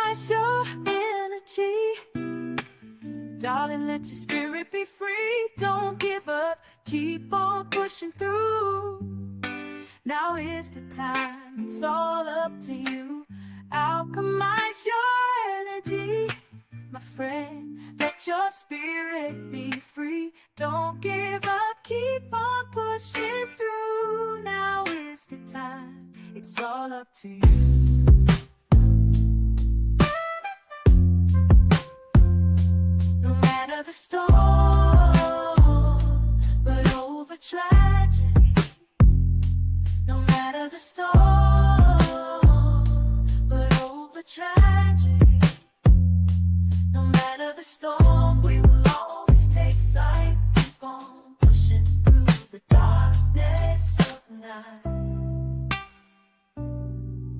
alchemize your energy. Darling, let your spirit be free. Don't give up, keep on pushing through. Now is the time, it's all up to you. Alchemize your energy, my friend. Let your spirit be free. Don't give up, keep on pushing through. Now is the time, it's all up to you. No matter the storm, but over tragedy. No matter the storm, but over tragedy. No matter the storm, we will always take flight. Keep on pushing through the darkness of night.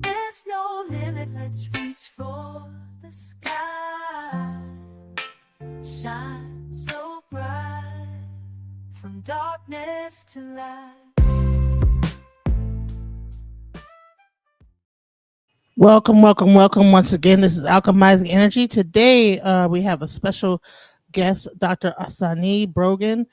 There's no limit, let's reach for the sky. Shine so bright, from darkness to light. Welcome once again. This is Alchemizing Energy. Today, we have a special guest, Dr. Asanee Brogan.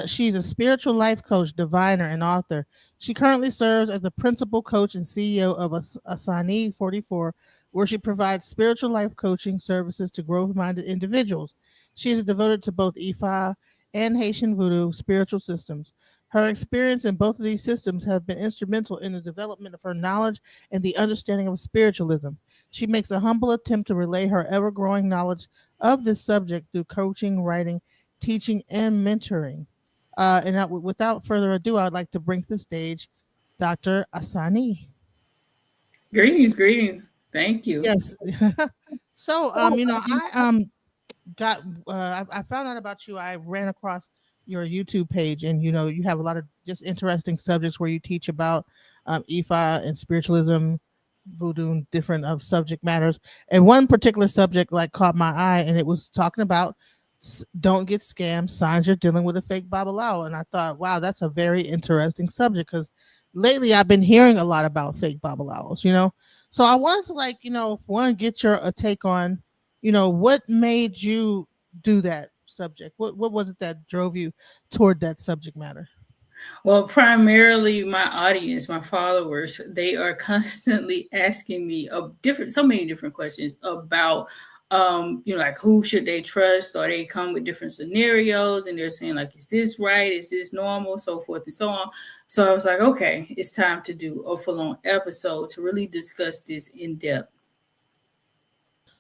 She's a spiritual life coach, diviner, and author. She currently serves as the principal coach and CEO of Asanee 44, where she provides spiritual life coaching services to growth-minded individuals. She is devoted to both Ifa and Haitian Vodou spiritual systems. Her experience in both of these systems have been instrumental in the development of her knowledge and the understanding of spiritualism. She makes a humble attempt to relay her ever-growing knowledge of this subject through coaching, writing, teaching, and mentoring. Without further ado, I'd like to bring to the stage Dr. Asanee. Greetings. Thank you. Yes. So, I found out about you. I ran across your YouTube page, and you have a lot of just interesting subjects where you teach about Ifa and spiritualism, voodoo, and different subject matters. And one particular subject like caught my eye, and it was talking about don't get scammed, signs you're dealing with a fake Babalawo. And I thought, wow, that's a very interesting subject, because lately I've been hearing a lot about fake Babalawos. So I wanted to get your take on what made you do that subject. What was it that drove you toward that subject matter? Well, primarily my audience, my followers, they are constantly asking me so many different questions about like who should they trust, or they come with different scenarios and they're saying like, is this right? Is this normal? So forth and so on. So I was like, okay, it's time to do a full-on episode to really discuss this in depth.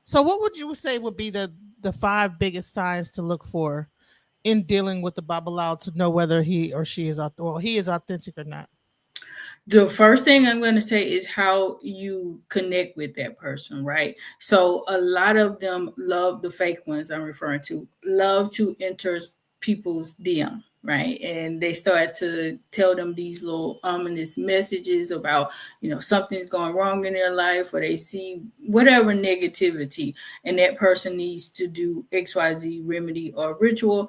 So what would you say would be the 5 biggest signs to look for in dealing with the Babalawo to know whether he or she is authentic or not? The first thing I'm going to say is how you connect with that person, right? So a lot of them love, the fake ones I'm referring to, love to enter people's DM, right? And they start to tell them these little ominous messages about, something's going wrong in their life, or they see whatever negativity, and that person needs to do XYZ remedy or ritual,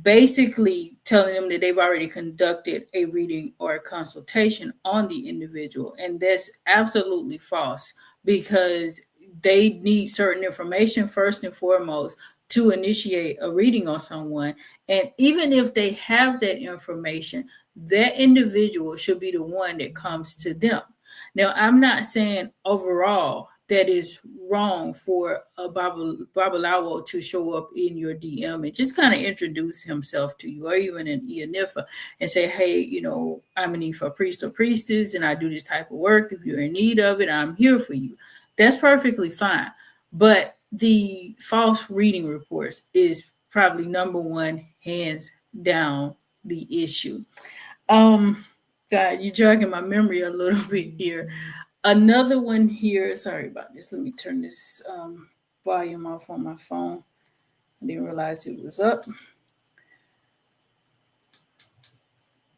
basically telling them that they've already conducted a reading or a consultation on the individual. And that's absolutely false, because they need certain information first and foremost to initiate a reading on someone. And even if they have that information, that individual should be the one that comes to them. Now, I'm not saying overall that is wrong for a Babalawo to show up in your DM and just kind of introduce himself to you, or even an Ianifa, and say, hey, I'm an Ifa priest or priestess, and I do this type of work. If you're in need of it, I'm here for you. That's perfectly fine. But the false reading reports is probably number one, hands down, the issue. God, you're jogging my memory a little bit here. Another one here, sorry about this. Let me turn this volume off on my phone. I didn't realize it was up.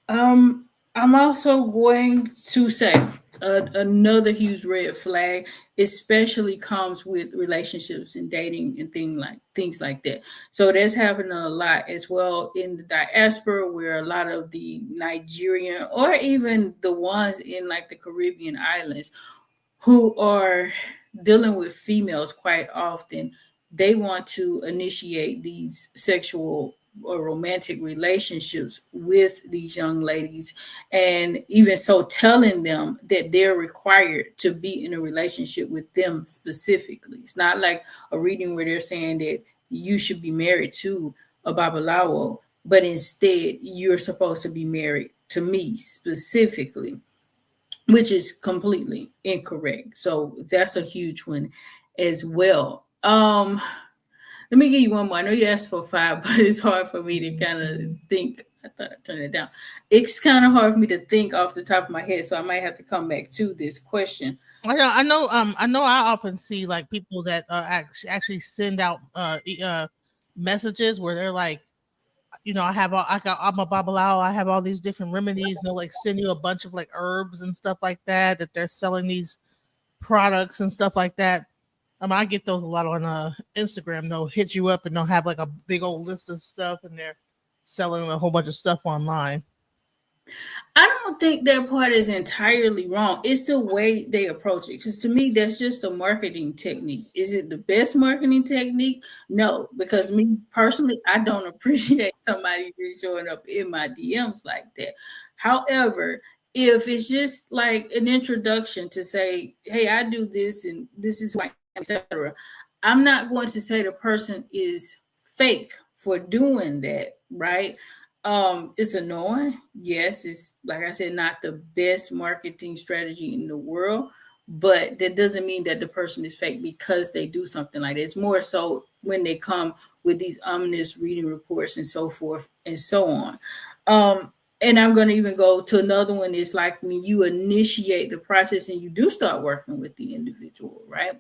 I'm also going to say another huge red flag, especially comes with relationships and dating and things like that. So that's happening a lot as well in the diaspora, where a lot of the Nigerian, or even the ones in like the Caribbean islands, who are dealing with females quite often, they want to initiate these sexual or romantic relationships with these young ladies, and even so telling them that they're required to be in a relationship with them specifically. It's not like a reading where they're saying that you should be married to a Babalawo, but instead you're supposed to be married to me specifically, which is completely incorrect. So that's a huge one as well. Let me give you one more. I know you asked for five, but it's hard for me to kind of think. I thought I turned it down. It's kind of hard for me to think off the top of my head, so I might have to come back to this question. I know. I often see like people that actually send out messages where they're like, I'm a babalawo. I have all these different remedies, and they'll like send you a bunch of like herbs and stuff like that. That they're selling these products and stuff like that. I get those a lot on Instagram. They'll hit you up and they'll have like a big old list of stuff, and they're selling a whole bunch of stuff online. I don't think that part is entirely wrong. It's the way they approach it. Because to me, that's just a marketing technique. Is it the best marketing technique? No, because me personally, I don't appreciate somebody just showing up in my DMs like that. However, if it's just like an introduction to say, hey, I do this and this is why, etc., I'm not going to say the person is fake for doing that, right? It's annoying. Yes, it's like I said, not the best marketing strategy in the world, but that doesn't mean that the person is fake because they do something like that. It's more so when they come with these ominous reading reports and so forth and so on. And I'm going to even go to another one. It's like when you initiate the process and you do start working with the individual, right?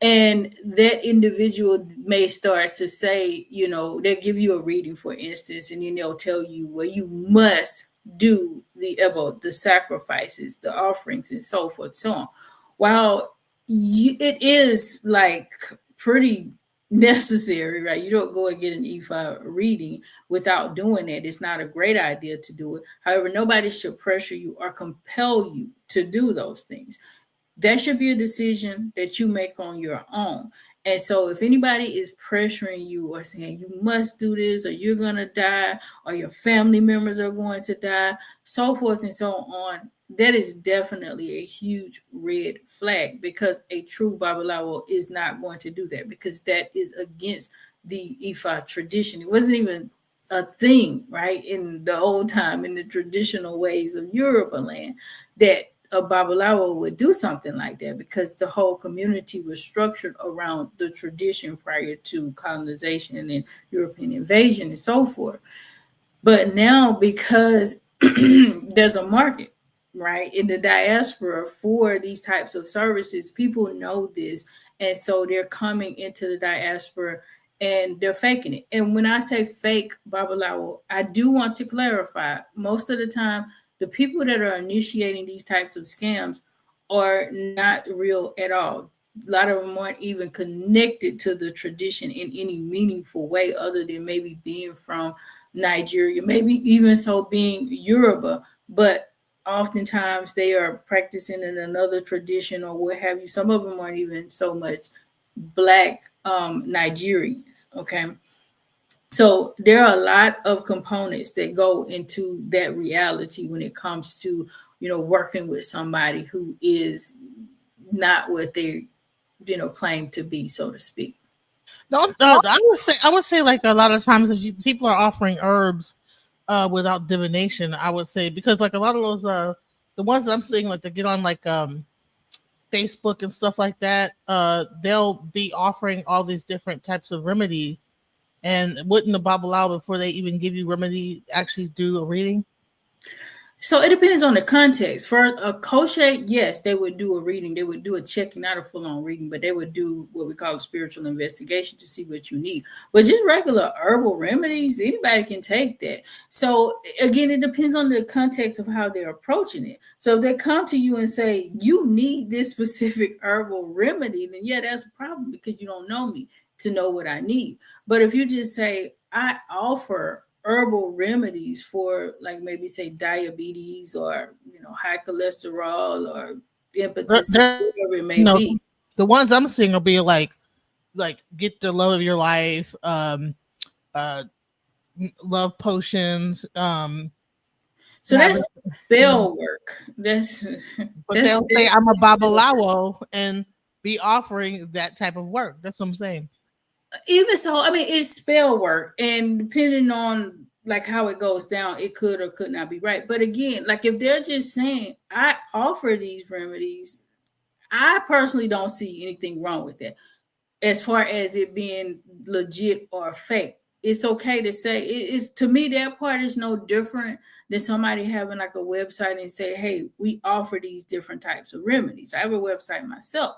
And that individual may start to say, they'll give you a reading, for instance, and then they'll tell you, well, you must do the sacrifices, the offerings, and so forth, so on. While it is like pretty necessary, right? You don't go and get an Ifa reading without doing it. It's not a great idea to do it. However, nobody should pressure you or compel you to do those things. That should be a decision that you make on your own. And so if anybody is pressuring you or saying you must do this or you're going to die or your family members are going to die, so forth and so on, that is definitely a huge red flag, because a true Babalawo is not going to do that, because that is against the Ifa tradition. It wasn't even a thing, right, in the old time, in the traditional ways of Yoruba land, that a Babalawo would do something like that, because the whole community was structured around the tradition prior to colonization and European invasion and so forth. But now, because there's a market, right, in the diaspora for these types of services, people know this. And so they're coming into the diaspora and they're faking it. And when I say fake Babalawo, I do want to clarify, most of the time, the people that are initiating these types of scams are not real at all. A lot of them aren't even connected to the tradition in any meaningful way, other than maybe being from Nigeria, maybe even so being Yoruba, but oftentimes they are practicing in another tradition or what have you. Some of them aren't even so much Black Nigerians, okay? So there are a lot of components that go into that reality when it comes to, working with somebody who is not what they, claim to be, so to speak. No, I would say like a lot of times if people are offering herbs without divination, I would say, because like a lot of those the ones that I'm seeing like they get on like Facebook and stuff like that, they'll be offering all these different types of remedy. And wouldn't the Babalawo, before they even give you remedy, actually do a reading? So it depends on the context. For a kosher, yes, they would do a reading. They would do a checking, not a full-on reading, but they would do what we call a spiritual investigation to see what you need. But just regular herbal remedies, anybody can take that. So again, it depends on the context of how they're approaching it. So if they come to you and say, you need this specific herbal remedy, then yeah, that's a problem, because you don't know me to know what I need. But if you just say, I offer herbal remedies for, like, maybe say diabetes or high cholesterol or impotency, whatever it may be. The ones I'm seeing will be like get the love of your life, uh, love potions, So have that's Mhm. spell work. That's But that's they'll say I'm a spell work. babalawo and be offering that type of work. That's what I'm saying. Even so, I mean, it's spell work, and depending on like how it goes down, it could or could not be right. But again, like if they're just saying I offer these remedies, I personally don't see anything wrong with that. As far as it being legit or fake, it's okay to say it is. To me, that part is no different than somebody having like a website and say, hey, we offer these different types of remedies. I have a website myself.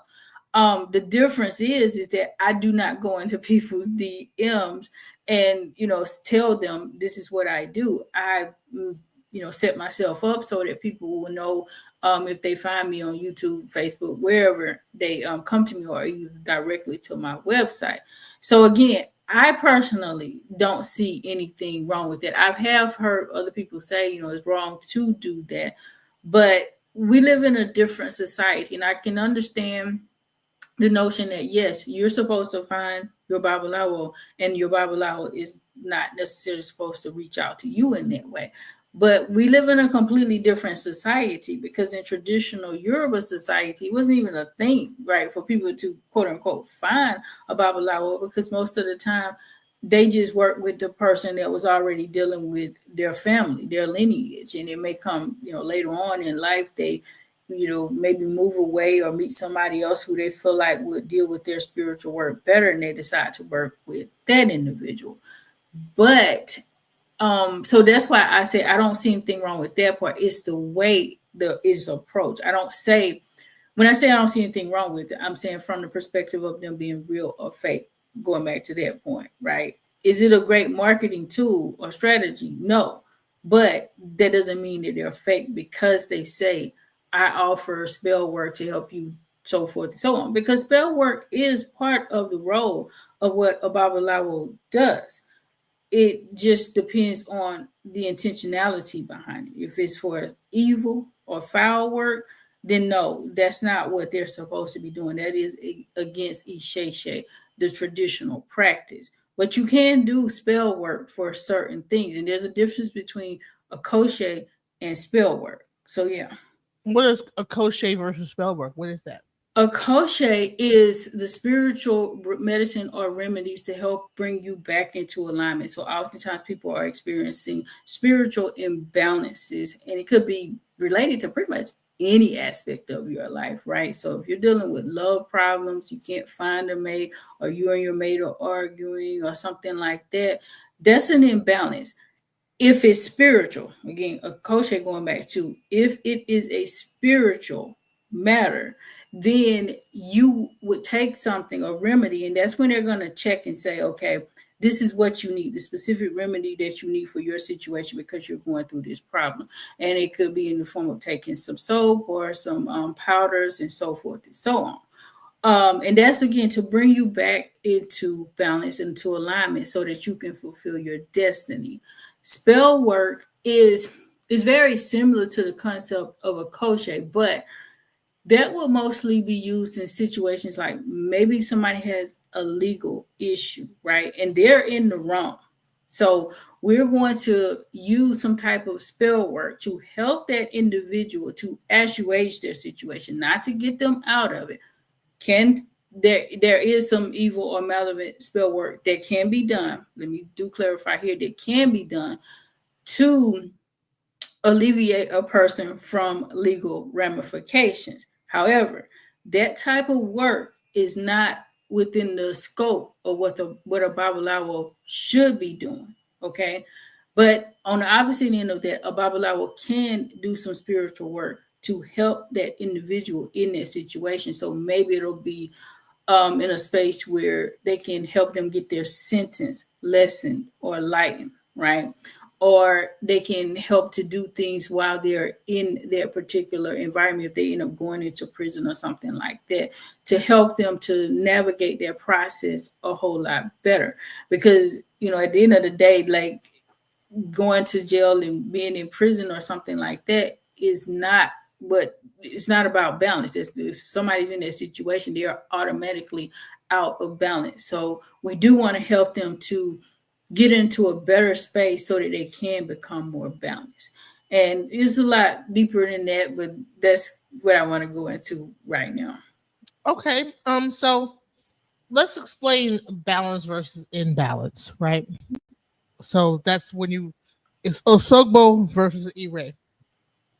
The difference is that I do not go into people's DMs and tell them this is what I do. I set myself up so that people will know, if they find me on YouTube, Facebook, wherever they come to me, or even directly to my website. So again, I personally don't see anything wrong with it. I have heard other people say, it's wrong to do that, but we live in a different society, and I can understand the notion that yes, you're supposed to find your babalawo, and your babalawo is not necessarily supposed to reach out to you in that way. But we live in a completely different society, because in traditional Yoruba society, it wasn't even a thing, right, for people to quote unquote find a babalawo, because most of the time they just work with the person that was already dealing with their family, their lineage, and it may come, later on in life they maybe move away or meet somebody else who they feel like would deal with their spiritual work better, and they decide to work with that individual. But so that's why I say I don't see anything wrong with that part. It's the way it's approached. I don't say, when I say I don't see anything wrong with it, I'm saying from the perspective of them being real or fake. Going back to that point, right? Is it a great marketing tool or strategy? No, but that doesn't mean that they're fake because they say I offer spell work to help you, so forth and so on. Because spell work is part of the role of what a babalawo does. It just depends on the intentionality behind it. If it's for evil or foul work, then no, that's not what they're supposed to be doing. That is against Isheshe, the traditional practice. But you can do spell work for certain things, and there's a difference between a crochet and spell work. So yeah. What is a crochet versus spell work? What is that? A crochet is the spiritual medicine or remedies to help bring you back into alignment. So oftentimes people are experiencing spiritual imbalances, and it could be related to pretty much any aspect of your life, right? So if you're dealing with love problems, you can't find a mate, or you and your mate are arguing or something like that, that's an imbalance. If it's spiritual, again, a crochet going back to, if it is a spiritual matter, then you would take something, a remedy, and that's when they're going to check and say, okay, this is what you need, the specific remedy that you need for your situation because you're going through this problem. And it could be in the form of taking some soap or some powders and so forth and so on. And that's again to bring you back into balance, into alignment, so that you can fulfill your destiny. Spell work is very similar to the concept of a crochet, but that will mostly be used in situations like maybe somebody has a legal issue, right? And they're in the wrong. So we're going to use some type of spell work to help that individual to assuage their situation, not to get them out of it. There is some evil or malevolent spell work that can be done. Let me clarify here, that can be done to alleviate a person from legal ramifications. However, that type of work is not within the scope of what a babalawo should be doing. Okay. But on the opposite end of that, a babalawo can do some spiritual work to help that individual in that situation. So maybe it'll be in a space where they can help them get their sentence lessened or lightened, right? Or they can help to do things while they're in their particular environment, if they end up going into prison or something like that, to help them to navigate their process a whole lot better. Because, at the end of the day, like going to jail and being in prison or something like that is not but it's not about balance. If somebody's in that situation, they are automatically out of balance. So we do want to help them to get into a better space so that they can become more balanced. And it's a lot deeper than that, but that's what I want to go into right now. Okay. So let's explain balance versus imbalance, right? So that's when it's Osogbo versus Ire.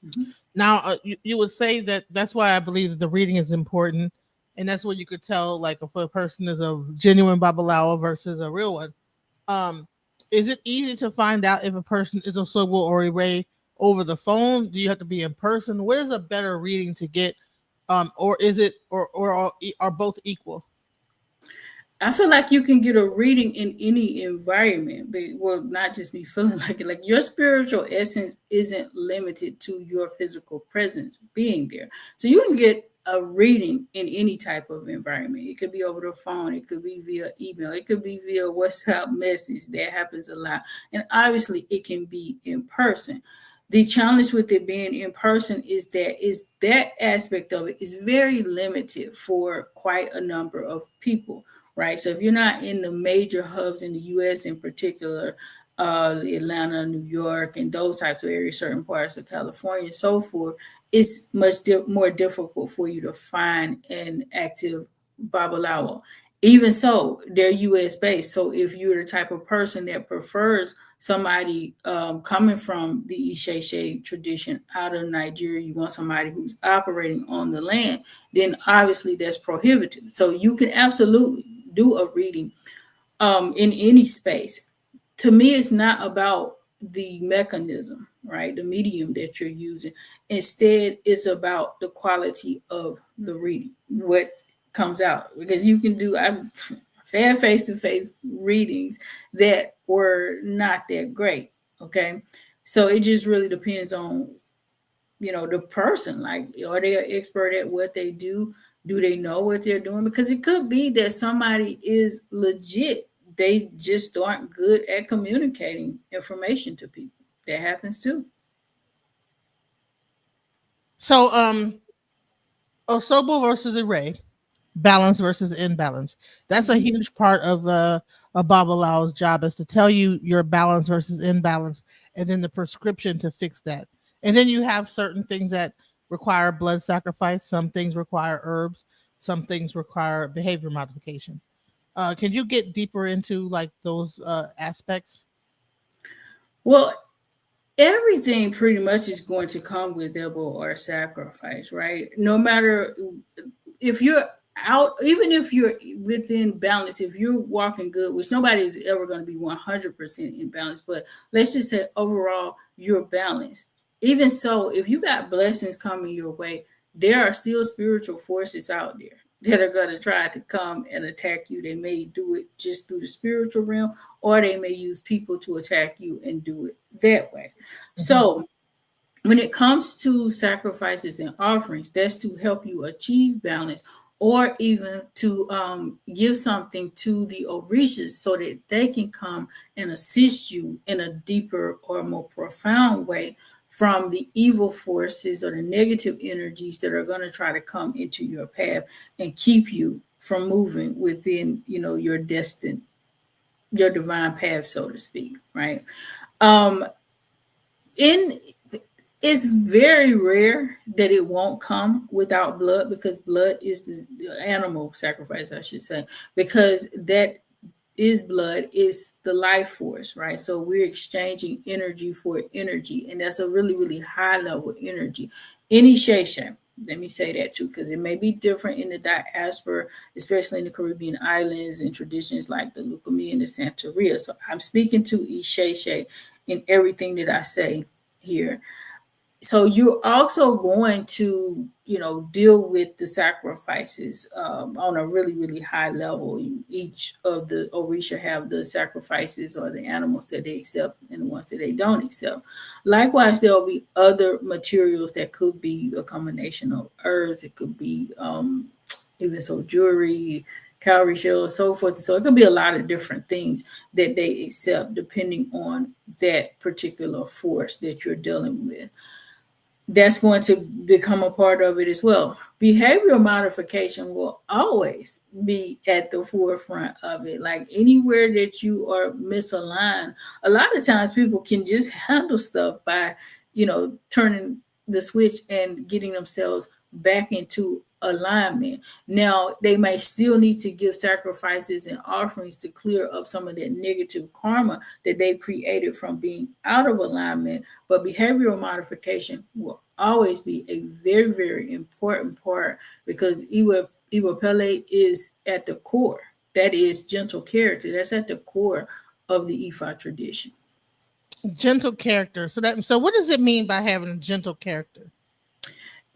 Mhm. Now, you would say that that's why I believe that the reading is important, and that's where you could tell, like, if a person is a genuine Babalawo versus a real one. Um, is it easy to find out if a person is Osogbo or Ire over the phone? Do you have to be in person? What is a better reading to get? Or is it, or are both equal? I feel like you can get a reading in any environment, but well, not just me feeling like it. Like your spiritual essence isn't limited to your physical presence being there. So you can get a reading in any type of environment. It could be over the phone, it could be via email, it could be via WhatsApp message. That happens a lot. And obviously it can be in person. The challenge with it being in person is that aspect of it is very limited for quite a number of people, right? So if you're not in the major hubs in the U.S. in particular, Atlanta, New York, and those types of areas, certain parts of California, and so forth, it's much more difficult for you to find an active Babalawo. Even so, they're U.S. based. So if you're the type of person that prefers somebody coming from the Isheshe tradition out of Nigeria, you want somebody who's operating on the land, then obviously that's prohibited. So you can absolutely do a reading in any space. To me, it's not about the mechanism, right? The medium that you're using. Instead, it's about the quality of the reading, what comes out. Because you can do, I've had face-to-face readings that were not that great, okay? So it just really depends on the person. Like, are they an expert at what they do? Do they know what they're doing? Because it could be that somebody is legit, they just aren't good at communicating information to people. That happens too. So, Osobo versus Ire, balance versus imbalance. That's a Mhm. huge part of a Babalao's job, is to tell you your balance versus imbalance, and then the prescription to fix that. And then you have certain things that require blood sacrifice. Some things require herbs. Some things require behavior modification. Can you get deeper into like those aspects? Well, everything pretty much is going to come with elbow or sacrifice, right? No matter if you're out, even if you're within balance, if you're walking good, which nobody is ever going to be 100% in balance, but let's just say overall you're balanced. Even so, if you got blessings coming your way, there are still spiritual forces out there that are going to try to come and attack you. They may do it just through the spiritual realm, or they may use people to attack you and do it that way. Mhm. So when it comes to sacrifices and offerings, that's to help you achieve balance, or even to give something to the orishas so that they can come and assist you in a deeper or more profound way from the evil forces or the negative energies that are going to try to come into your path and keep you from moving within your destined, your divine path, so to speak, right? um in It's very rare that it won't come without blood, because blood is the animal sacrifice, I should say, because that is blood, is the life force, right? So we're exchanging energy for energy, and that's a really, really high level energy. Any sheshe, let me say that too, because it may be different in the diaspora, especially in the Caribbean islands and traditions like the Lukumi and the Santeria. So I'm speaking to Isheshe in everything that I say here. So you're also going to deal with the sacrifices on a really, really high level. Each of the orisha have the sacrifices or the animals that they accept and the ones that they don't accept. Likewise, there will be other materials that could be a combination of herbs. It could be even so jewelry, cowrie shells, so forth. So it could be a lot of different things that they accept depending on that particular force that you're dealing with. that's going to become a part of it as well. Behavioral modification will always be at the forefront of it. Like anywhere that you are misaligned, a lot of times people can just handle stuff by, turning the switch and getting themselves back into alignment. Now, they may still need to give sacrifices and offerings to clear up some of that negative karma that they've created from being out of alignment. But behavioral modification will always be a very, very important part, because Iwa Pele is at the core. That is gentle character. That's at the core of the Ifa tradition. Gentle character. So what does it mean by having a gentle character?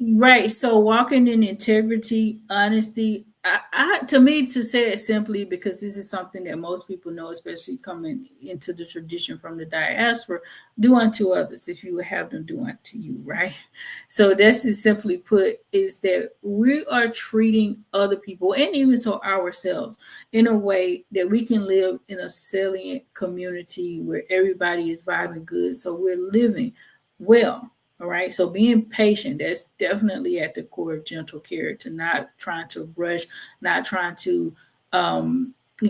Right. So walking in integrity, honesty. To me, to say it simply, because this is something that most people know, especially coming into the tradition from the diaspora, do unto others if you would have them do unto you, right? So that's just simply put, is that we are treating other people, and even so ourselves, in a way that we can live in a salient community where everybody is vibing good. So we're living well. All right. So being patient, that's definitely at the core of gentle character, not trying to rush, not trying to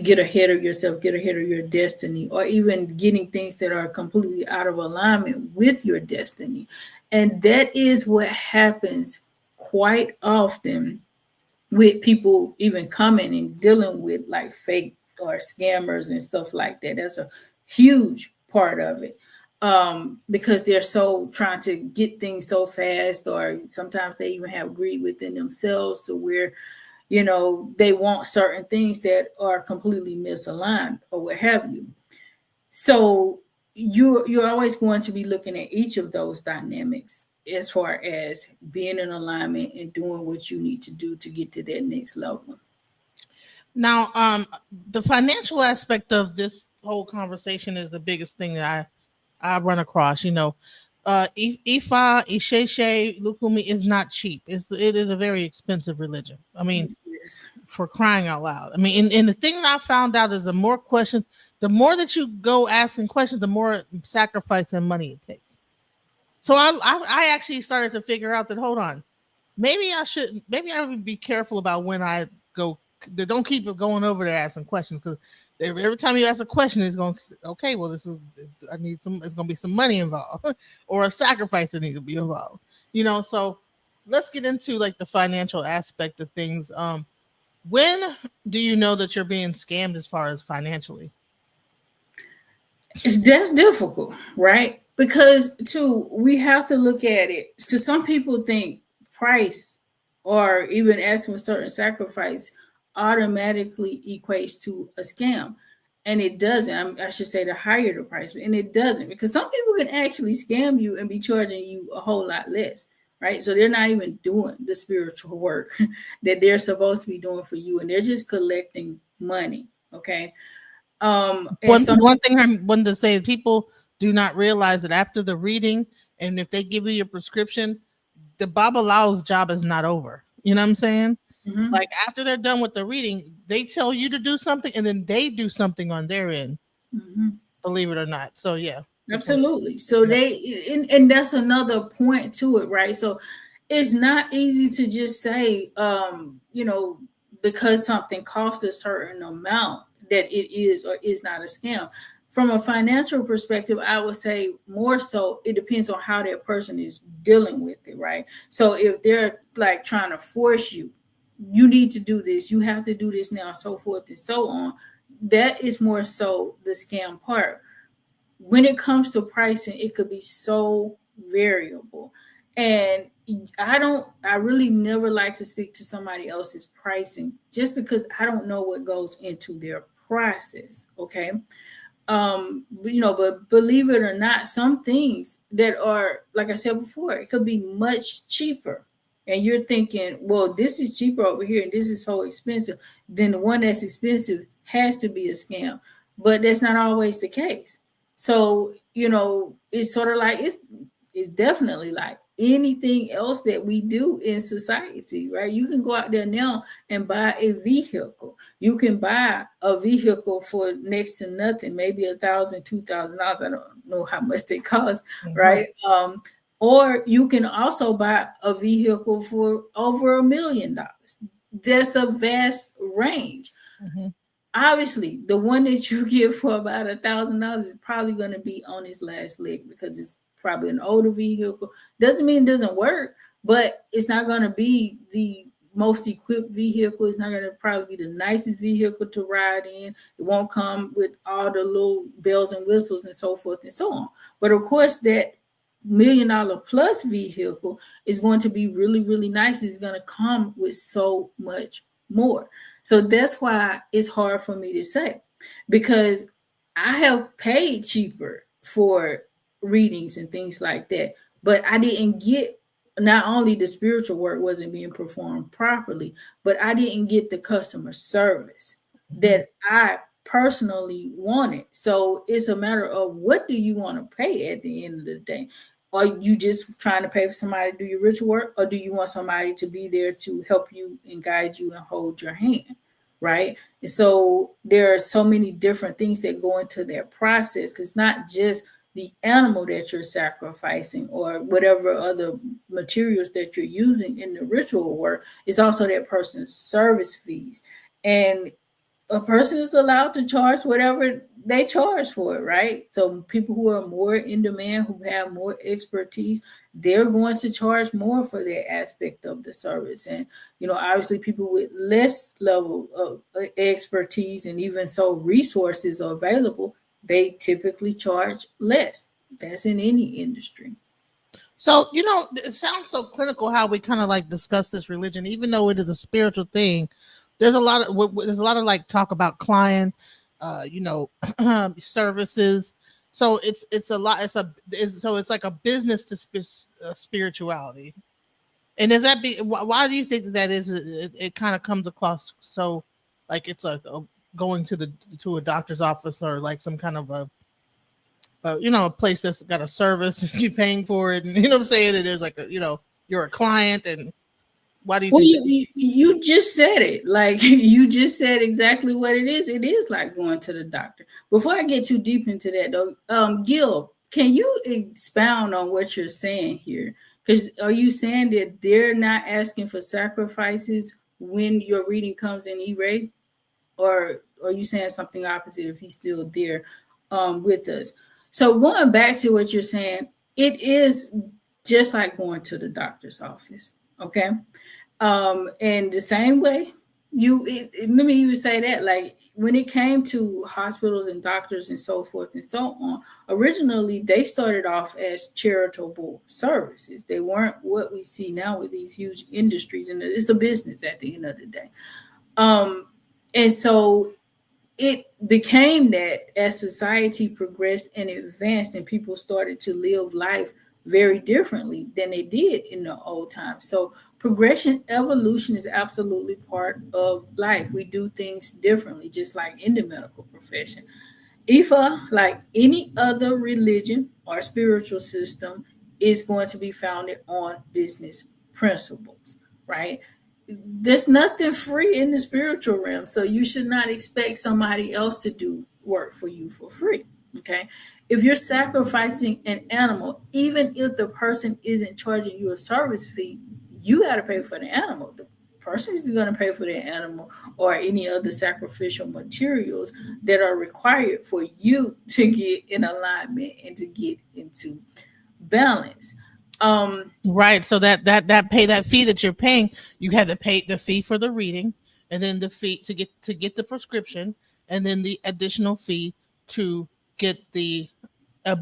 get ahead of yourself, get ahead of your destiny, or even getting things that are completely out of alignment with your destiny. And that is what happens quite often with people even coming and dealing with like fake or scammers and stuff like that. That's a huge part of it, because they're so trying to get things so fast, or sometimes they even have greed within themselves to where, they want certain things that are completely misaligned or what have you. So you're always going to be looking at each of those dynamics as far as being in alignment and doing what you need to do to get to that next level. Now, the financial aspect of this whole conversation is the biggest thing that I run across. Ifa, Isheshe, Lukumi is not cheap. It is a very expensive religion. I mean, Yes. for crying out loud. I mean, and the thing that I found out is the more that you go asking questions, the more sacrifice and money it takes. So I actually started to figure out that, hold on, maybe I would be careful about when I go. Don't keep going over there asking questions, because every time you ask a question, it's going, okay, well, it's going to be some money involved or a sacrifice that needs to be involved. So let's get into like the financial aspect of things. When do you know that you're being scammed as far as financially? That's difficult, right? Because we have to look at it. So some people think price or even asking for certain sacrifice automatically equates to a scam. And it doesn't. I should say the higher the price, and it doesn't, because some people can actually scam you and be charging you a whole lot less, right? So they're not even doing the spiritual work that they're supposed to be doing for you, and they're just collecting money. Okay. One thing I wanted to say is people do not realize that after the reading, and if they give you your prescription, the Babalawo's job is not over. You know what I'm saying? Mm-hmm. Like after they're done with the reading, they tell you to do something, and then they do something on their end. Mm-hmm. Believe it or not. So yeah, absolutely. So and that's another point to it, right? So it's not easy to just say, because something costs a certain amount, that it is or is not a scam. From a financial perspective, I would say more so it depends on how that person is dealing with it, right? So if they're like trying to force you, you need to do this, you have to do this now, so forth and so on, that is more so the scam part. When it comes to pricing, it could be so variable. And I really never like to speak to somebody else's pricing, just because I don't know what goes into their process. Okay. But believe it or not, some things that are, like I said before, it could be much cheaper. And you're thinking, well, this is cheaper over here and this is so expensive. Then the one that's expensive has to be a scam. But that's not always the case. So, it's sort of like, it's definitely like anything else that we do in society, right? You can go out there now and buy a vehicle. You can buy a vehicle for next to nothing, maybe $1,000, $2,000. I don't know how much they cost, right? Or you can also buy a vehicle for over $1 million. That's a vast range. Mm-hmm. Obviously, the one that you get for about $1,000 is probably going to be on its last leg because it's probably an older vehicle. Doesn't mean it doesn't work, but it's not going to be the most equipped vehicle. It's not going to probably be the nicest vehicle to ride in. It won't come with all the little bells and whistles and so forth and so on. But of course, that $1 million plus vehicle is going to be really, really nice. It's going to come with so much more. So that's why it's hard for me to say, because I have paid cheaper for readings and things like that, but I didn't get, not only the spiritual work wasn't being performed properly, but I didn't get the customer service that I personally wanted. So it's a matter of, what do you want to pay at the end of the day? Are you just trying to pay for somebody to do your ritual work, or do you want somebody to be there to help you and guide you and hold your hand? Right. And so there are so many different things that go into that process, because not just the animal that you're sacrificing or whatever other materials that you're using in the ritual work, it's also that person's service fees. And a person is allowed to charge whatever they charge for it, right? So people who are more in demand, who have more expertise, they're going to charge more for that aspect of the service. And, obviously people with less level of expertise, and even so resources are available, they typically charge less. That's in any industry. So, it sounds so clinical how we kind of like discuss this religion, even though it is a spiritual thing. There's a lot of like talk about client, services. So it's a lot. It's like a business to spirituality. And does that be, why do you think that is? It kind of comes across so like it's like going to a doctor's office, or like some kind of a place that's got a service, you paying for it, and you know what I'm saying? It is like you're a client. And why do you Well, think you just said it. Like, you just said exactly what it is. It is like going to the doctor. Before I get too deep into that, though, Gil, can you expound on what you're saying here? Because are you saying that they're not asking for sacrifices when your reading comes in E-Ray? Or are you saying something opposite if he's still there with us? So going back to what you're saying, it is just like going to the doctor's office. Okay. And the same way, let me even say that, like, when it came to hospitals and doctors and so forth and so on, originally they started off as charitable services. They weren't what we see now with these huge industries, and it's a business at the end of the day. And so it became that as society progressed and advanced, and people started to live life very differently than they did in the old times. So progression, evolution is absolutely part of life. We do things differently, just like in the medical profession. Ifa, like any other religion or spiritual system, is going to be founded on business principles, right? There's nothing free in the spiritual realm, so you should not expect somebody else to do work for you for free. Okay. If you're sacrificing an animal, even if the person isn't charging you a service fee, you got to pay for the animal. The person is going to pay for the animal or any other sacrificial materials that are required for you to get in alignment and to get into balance. Right. So that fee that you're paying, you have to pay the fee for the reading, and then the fee to get the prescription, and then the additional fee to get the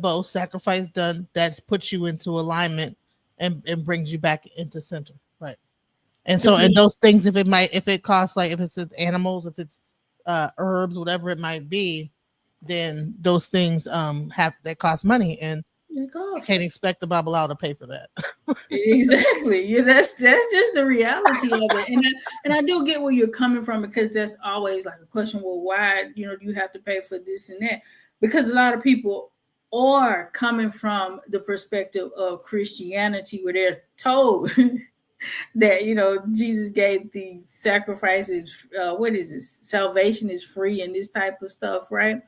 bow sacrifice done that puts you into alignment and brings you back into center. Right. And so, and those things, if it costs, like if it's animals, if it's herbs, whatever it might be, then those things that cost money, and you can't expect the Babalawo to pay for that. Exactly. Yeah, that's just the reality of it. And I do get where you're coming from, because that's always like a question. Well, why do you have to pay for this and that? Because a lot of people are coming from the perspective of Christianity, where they're told that Jesus gave the sacrifices. What is this? Salvation is free and this type of stuff, right?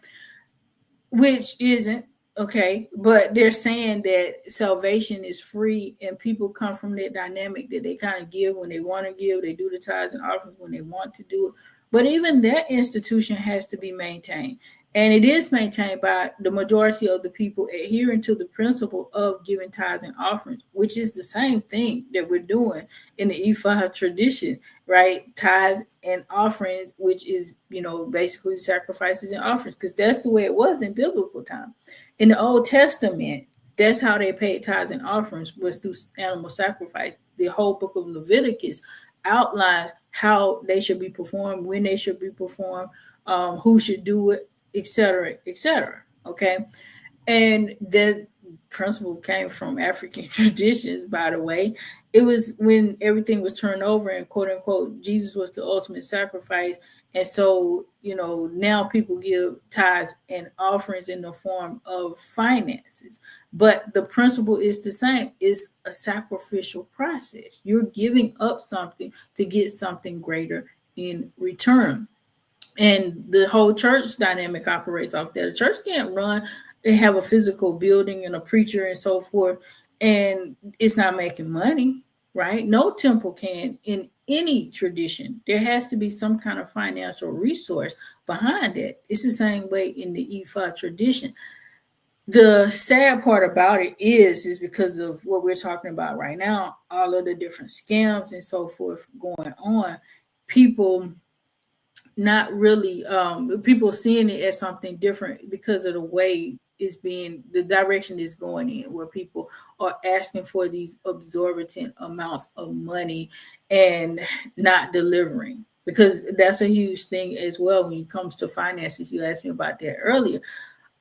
Which isn't. Okay, but they're saying that salvation is free, and people come from that dynamic that they kind of give when they want to give. They do the tithes and offerings when they want to do it. But even that institution has to be maintained. And it is maintained by the majority of the people adhering to the principle of giving tithes and offerings, which is the same thing that we're doing in the Ifa tradition, right? Tithes and offerings, which is, basically sacrifices and offerings, because that's the way it was in biblical time. In the Old Testament, that's how they paid tithes and offerings, was through animal sacrifice. The whole book of Leviticus outlines how they should be performed, when they should be performed, who should do it, etc., etc. Okay, and that principle came from African traditions, by the way. It was when everything was turned over and quote unquote Jesus was the ultimate sacrifice. And so, now people give tithes and offerings in the form of finances. But the principle is the same. It's a sacrificial process. You're giving up something to get something greater in return. And the whole church dynamic operates off that. The church can't run and have a physical building and a preacher and so forth, and it's not making money, right? No temple can in any tradition. There has to be some kind of financial resource behind it. It's the same way in the Ifa tradition. The sad part about it is because of what we're talking about right now, all of the different scams and so forth going on, people not really people seeing it as something different because of the way the direction is going in, where people are asking for these exorbitant amounts of money and not delivering, because that's a huge thing as well when it comes to finances. You asked me about that earlier.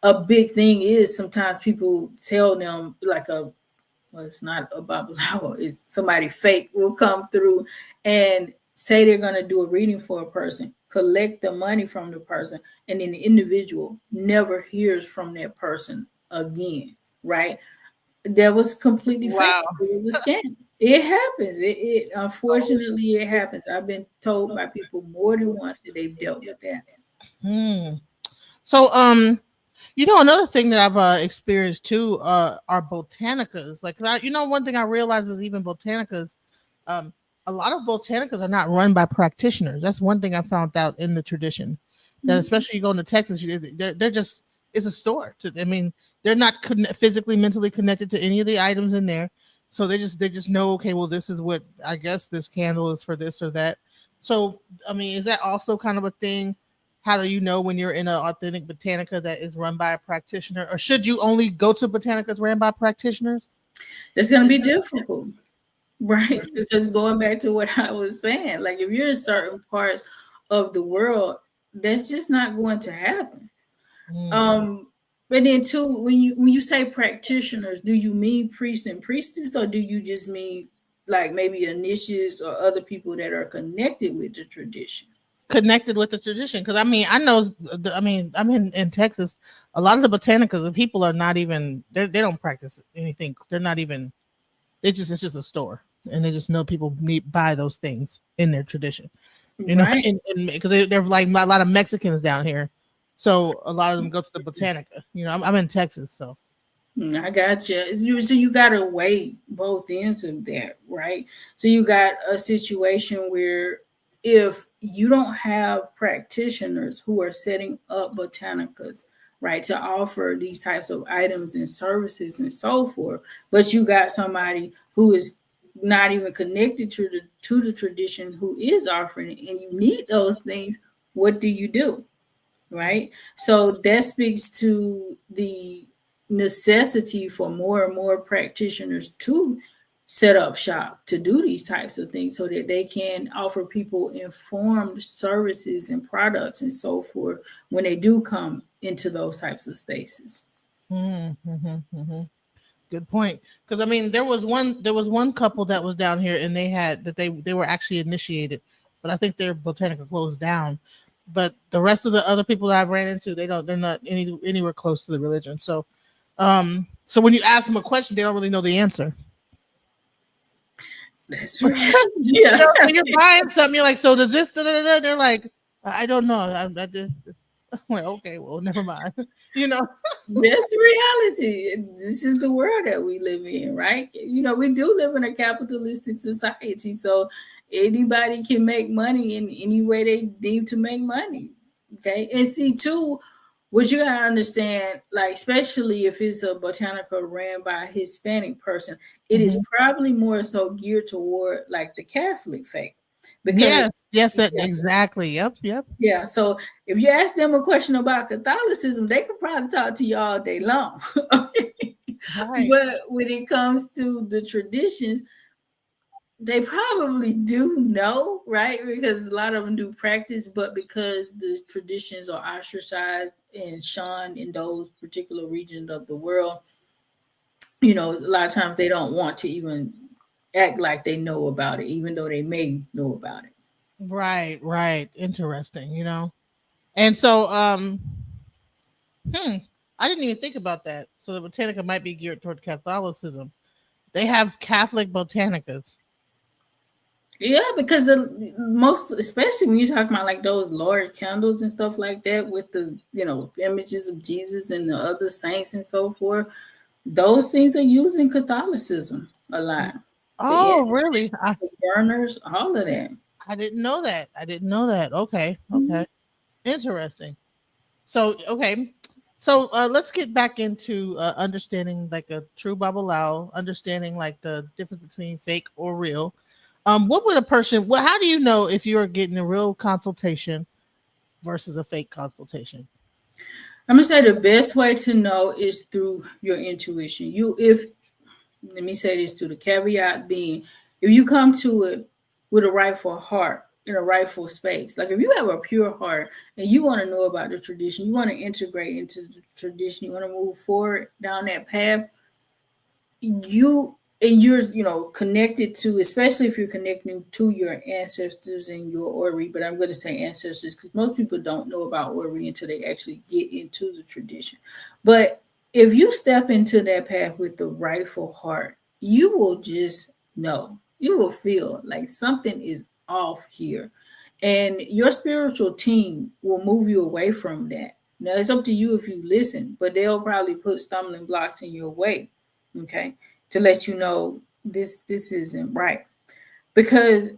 A big thing is sometimes people tell them it's not a Babalawo, it's somebody fake will come through and say they're going to do a reading for a person, collect the money from the person, and then the individual never hears from that person again, right? That was completely fake. It was a scam. It happens. It unfortunately, it happens. I've been told by people more than once that they've dealt with that. So, another thing that I've experienced too are botanicas. Like, one thing I realize is even botanicas, a lot of botanicas are not run by practitioners. That's one thing I found out in the tradition. That especially you go into Texas, they're just, it's a store. They're not physically, mentally connected to any of the items in there. So they just know, okay, well, this is what, I guess this candle is for this or that. So, is that also kind of a thing? How do you know when you're in an authentic botanica that is run by a practitioner? Or should you only go to botanicas ran by practitioners? It's going to be difficult, right? Because going back to what I was saying, like if you're in certain parts of the world, that's just not going to happen. But then too, when you say practitioners, do you mean priests and priestess, or do you just mean like maybe initiates or other people that are connected with the tradition? Connected with the tradition, because I know, I'm in Texas. A lot of the botanicas, the people are not even, they don't practice anything. They're not even, it's just a store, and they just know people buy those things in their tradition, right? Because they're like a lot of Mexicans down here, so a lot of them go to the botanica. I'm in Texas, so I got you. So you got to weigh both ends of that, right? So you got a situation where if you don't have practitioners who are setting up botanicas, right, to offer these types of items and services and so forth, but you got somebody who is not even connected to the tradition who is offering it, and you need those things, what do you do, right? So that speaks to the necessity for more and more practitioners to set up shop to do these types of things so that they can offer people informed services and products and so forth when they do come into those types of spaces. Good point. Because there was one couple that was down here, and they were actually initiated, but I think their botanica closed down. But the rest of the other people that I've ran into, they're not anywhere close to the religion. So so when you ask them a question, they don't really know the answer. That's right. Yeah. You're buying something, you're like, so does this, da, da, da? They're like, I don't know. Well, okay, well, never mind. You know. That's the reality. This is the world that we live in, right? We do live in a capitalistic society, so anybody can make money in any way they deem to make money. Okay, and see too, what you gotta understand, like especially if it's a botanical ran by a Hispanic person, it is Mhm. probably more so geared toward like the Catholic faith, because Yes, yes, that yeah, exactly. Yep, yep. yeah. So if you ask them a question about Catholicism, they could probably talk to you all day long. Okay. Right. But when it comes to the traditions, they probably do know, right? Because a lot of them do practice, but because the traditions are ostracized and shunned in those particular regions of the world, a lot of times they don't want to even act like they know about it, even though they may know about it. Right, right. Interesting, you know. And so hmm, I didn't even think about that. So the Botanica might be geared toward Catholicism. They have Catholic botanicas. Yeah, because the most, especially when you talk about like those Lord candles and stuff like that, with the images of Jesus and the other saints and so forth, those things are used in Catholicism a lot. The Oh, incense, really? the burners, all of that. I didn't know that. I didn't know that. Okay, Mhm. okay. Interesting. So, okay. So, let's get back into understanding like a true Babalawo, understanding like the difference between fake or real. What would a person, well, how do you know if you're getting a real consultation versus a fake consultation? I'm gonna say the best way to know is through your intuition. If let me say this to the caveat being, if you come to it with a rightful heart in a rightful space, like if you have a pure heart and you want to know about the tradition, you want to integrate into the tradition, you want to move forward down that path, you're connected to, especially if you're connecting to your ancestors and your orrery, but I'm going to say ancestors because most people don't know about orrery until they actually get into the tradition. But if you step into that path with the rightful heart, you will just know, you will feel like something is off here, and your spiritual team will move you away from that. Now it's up to you if you listen, but they'll probably put stumbling blocks in your way, okay, to let you know this isn't right. Because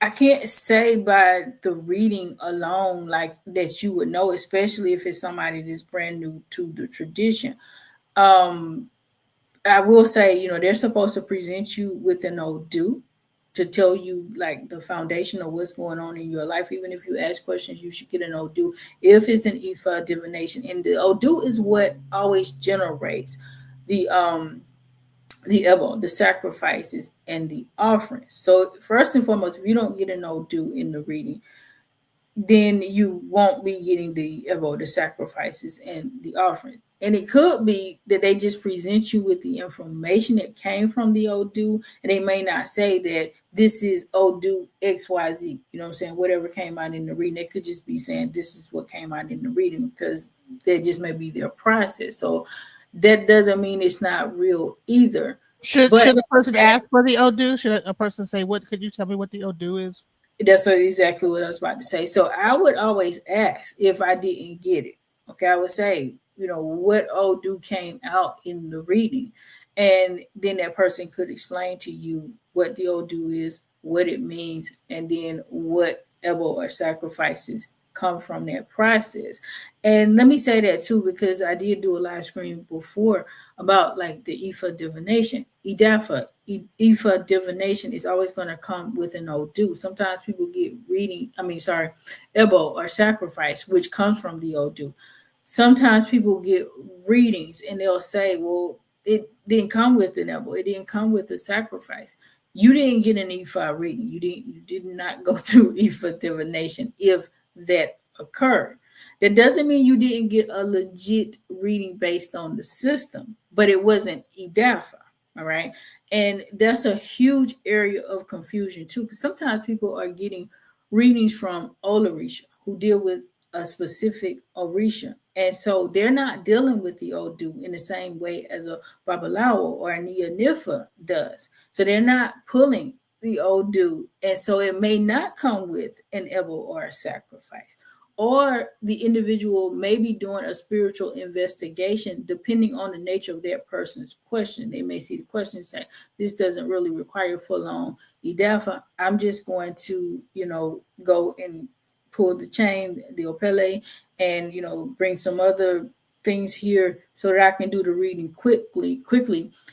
I can't say by the reading alone like that you would know, especially if it's somebody that's brand new to the tradition. um I will say, they're supposed to present you with an Odu to tell you like the foundation of what's going on in your life. Even if you ask questions, you should get an Odu. If it's an Ifa divination, and the Odu is what always generates the Ebo, the sacrifices and the offerings. So first and foremost, if you don't get an Odu in the reading, then you won't be getting the sacrifices and the offering. And it could be that they just present you with the information that came from the Odu, and they may not say that this is Odu XYZ, you know what I'm saying? Whatever came out in the reading, they could just be saying this is what came out in the reading because that just may be their process. So that doesn't mean it's not real either. But Should a person ask for the Odu? Should a person say, "What could you tell me what the Odu is?" exactly what I was about to say. So I would always ask if I didn't get it. Okay, I would say, what Odu came out in the reading, and then that person could explain to you what the Odu is, what it means, and then what Ebo or sacrifices come from that process. And let me say that too, because I did do a live stream before about like the Ifa divination. Ifa divination is always going to come with an Odu. Sometimes people get Ebo or sacrifice, which comes from the Odu. Sometimes people get readings and they'll say, well, it didn't come with an Ebo, it didn't come with a sacrifice. You didn't get an Ifa reading. You did not go through Ifa divination if that occurred. That doesn't mean you didn't get a legit reading based on the system, but it wasn't Idafa. All right. And that's a huge area of confusion too, because sometimes people are getting readings from Olarisha who deal with a specific Orisha. And so they're not dealing with the Odu in the same way as a Babalawo or a Nifa does. So they're not pulling the Odu. And so it may not come with an Ebo or a sacrifice. or the individual may be doing a spiritual investigation depending on the nature of that person's question. They may see the question and say, this doesn't really require full-on idafa. I'm just going to, go and pull the chain, the opele, and, bring some other things here so that I can do the reading quickly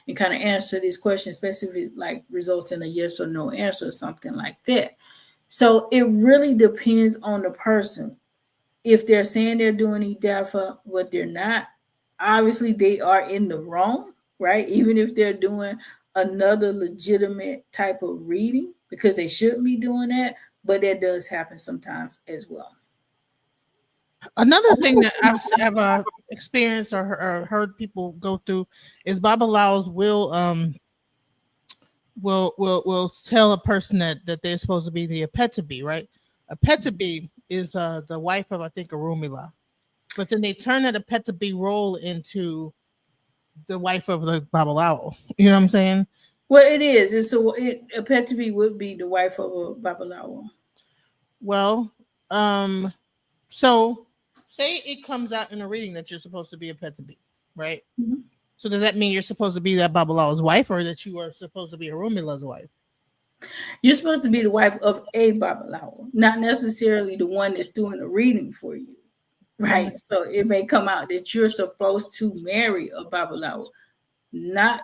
and kind of answer this question, especially if it like results in a yes or no answer or something like that. So it really depends on the person. If they're saying they're doing idafa, but they're not, obviously they are in the wrong, right? Even if they're doing another legitimate type of reading, because they shouldn't be doing that, but that does happen sometimes as well. Another thing that I've experienced or heard people go through is Babalawos will tell a person that they're supposed to be the Apetabi, right? Apetabi is the wife of, I think, Arumila, but then they turn that Apetabi role into the wife of the Babalawo. You know what I'm saying? Well, it is. Apetabi would be the wife of a Babalawo. Well, so say it comes out in a reading that you're supposed to be Apetabi, right? Mm-hmm. So does that mean you're supposed to be that Babalawo's wife, or that you are supposed to be Arumila's wife? You're supposed to be the wife of a Babalawo, not necessarily the one that's doing the reading for you, right? So it may come out that you're supposed to marry a Babalawo, not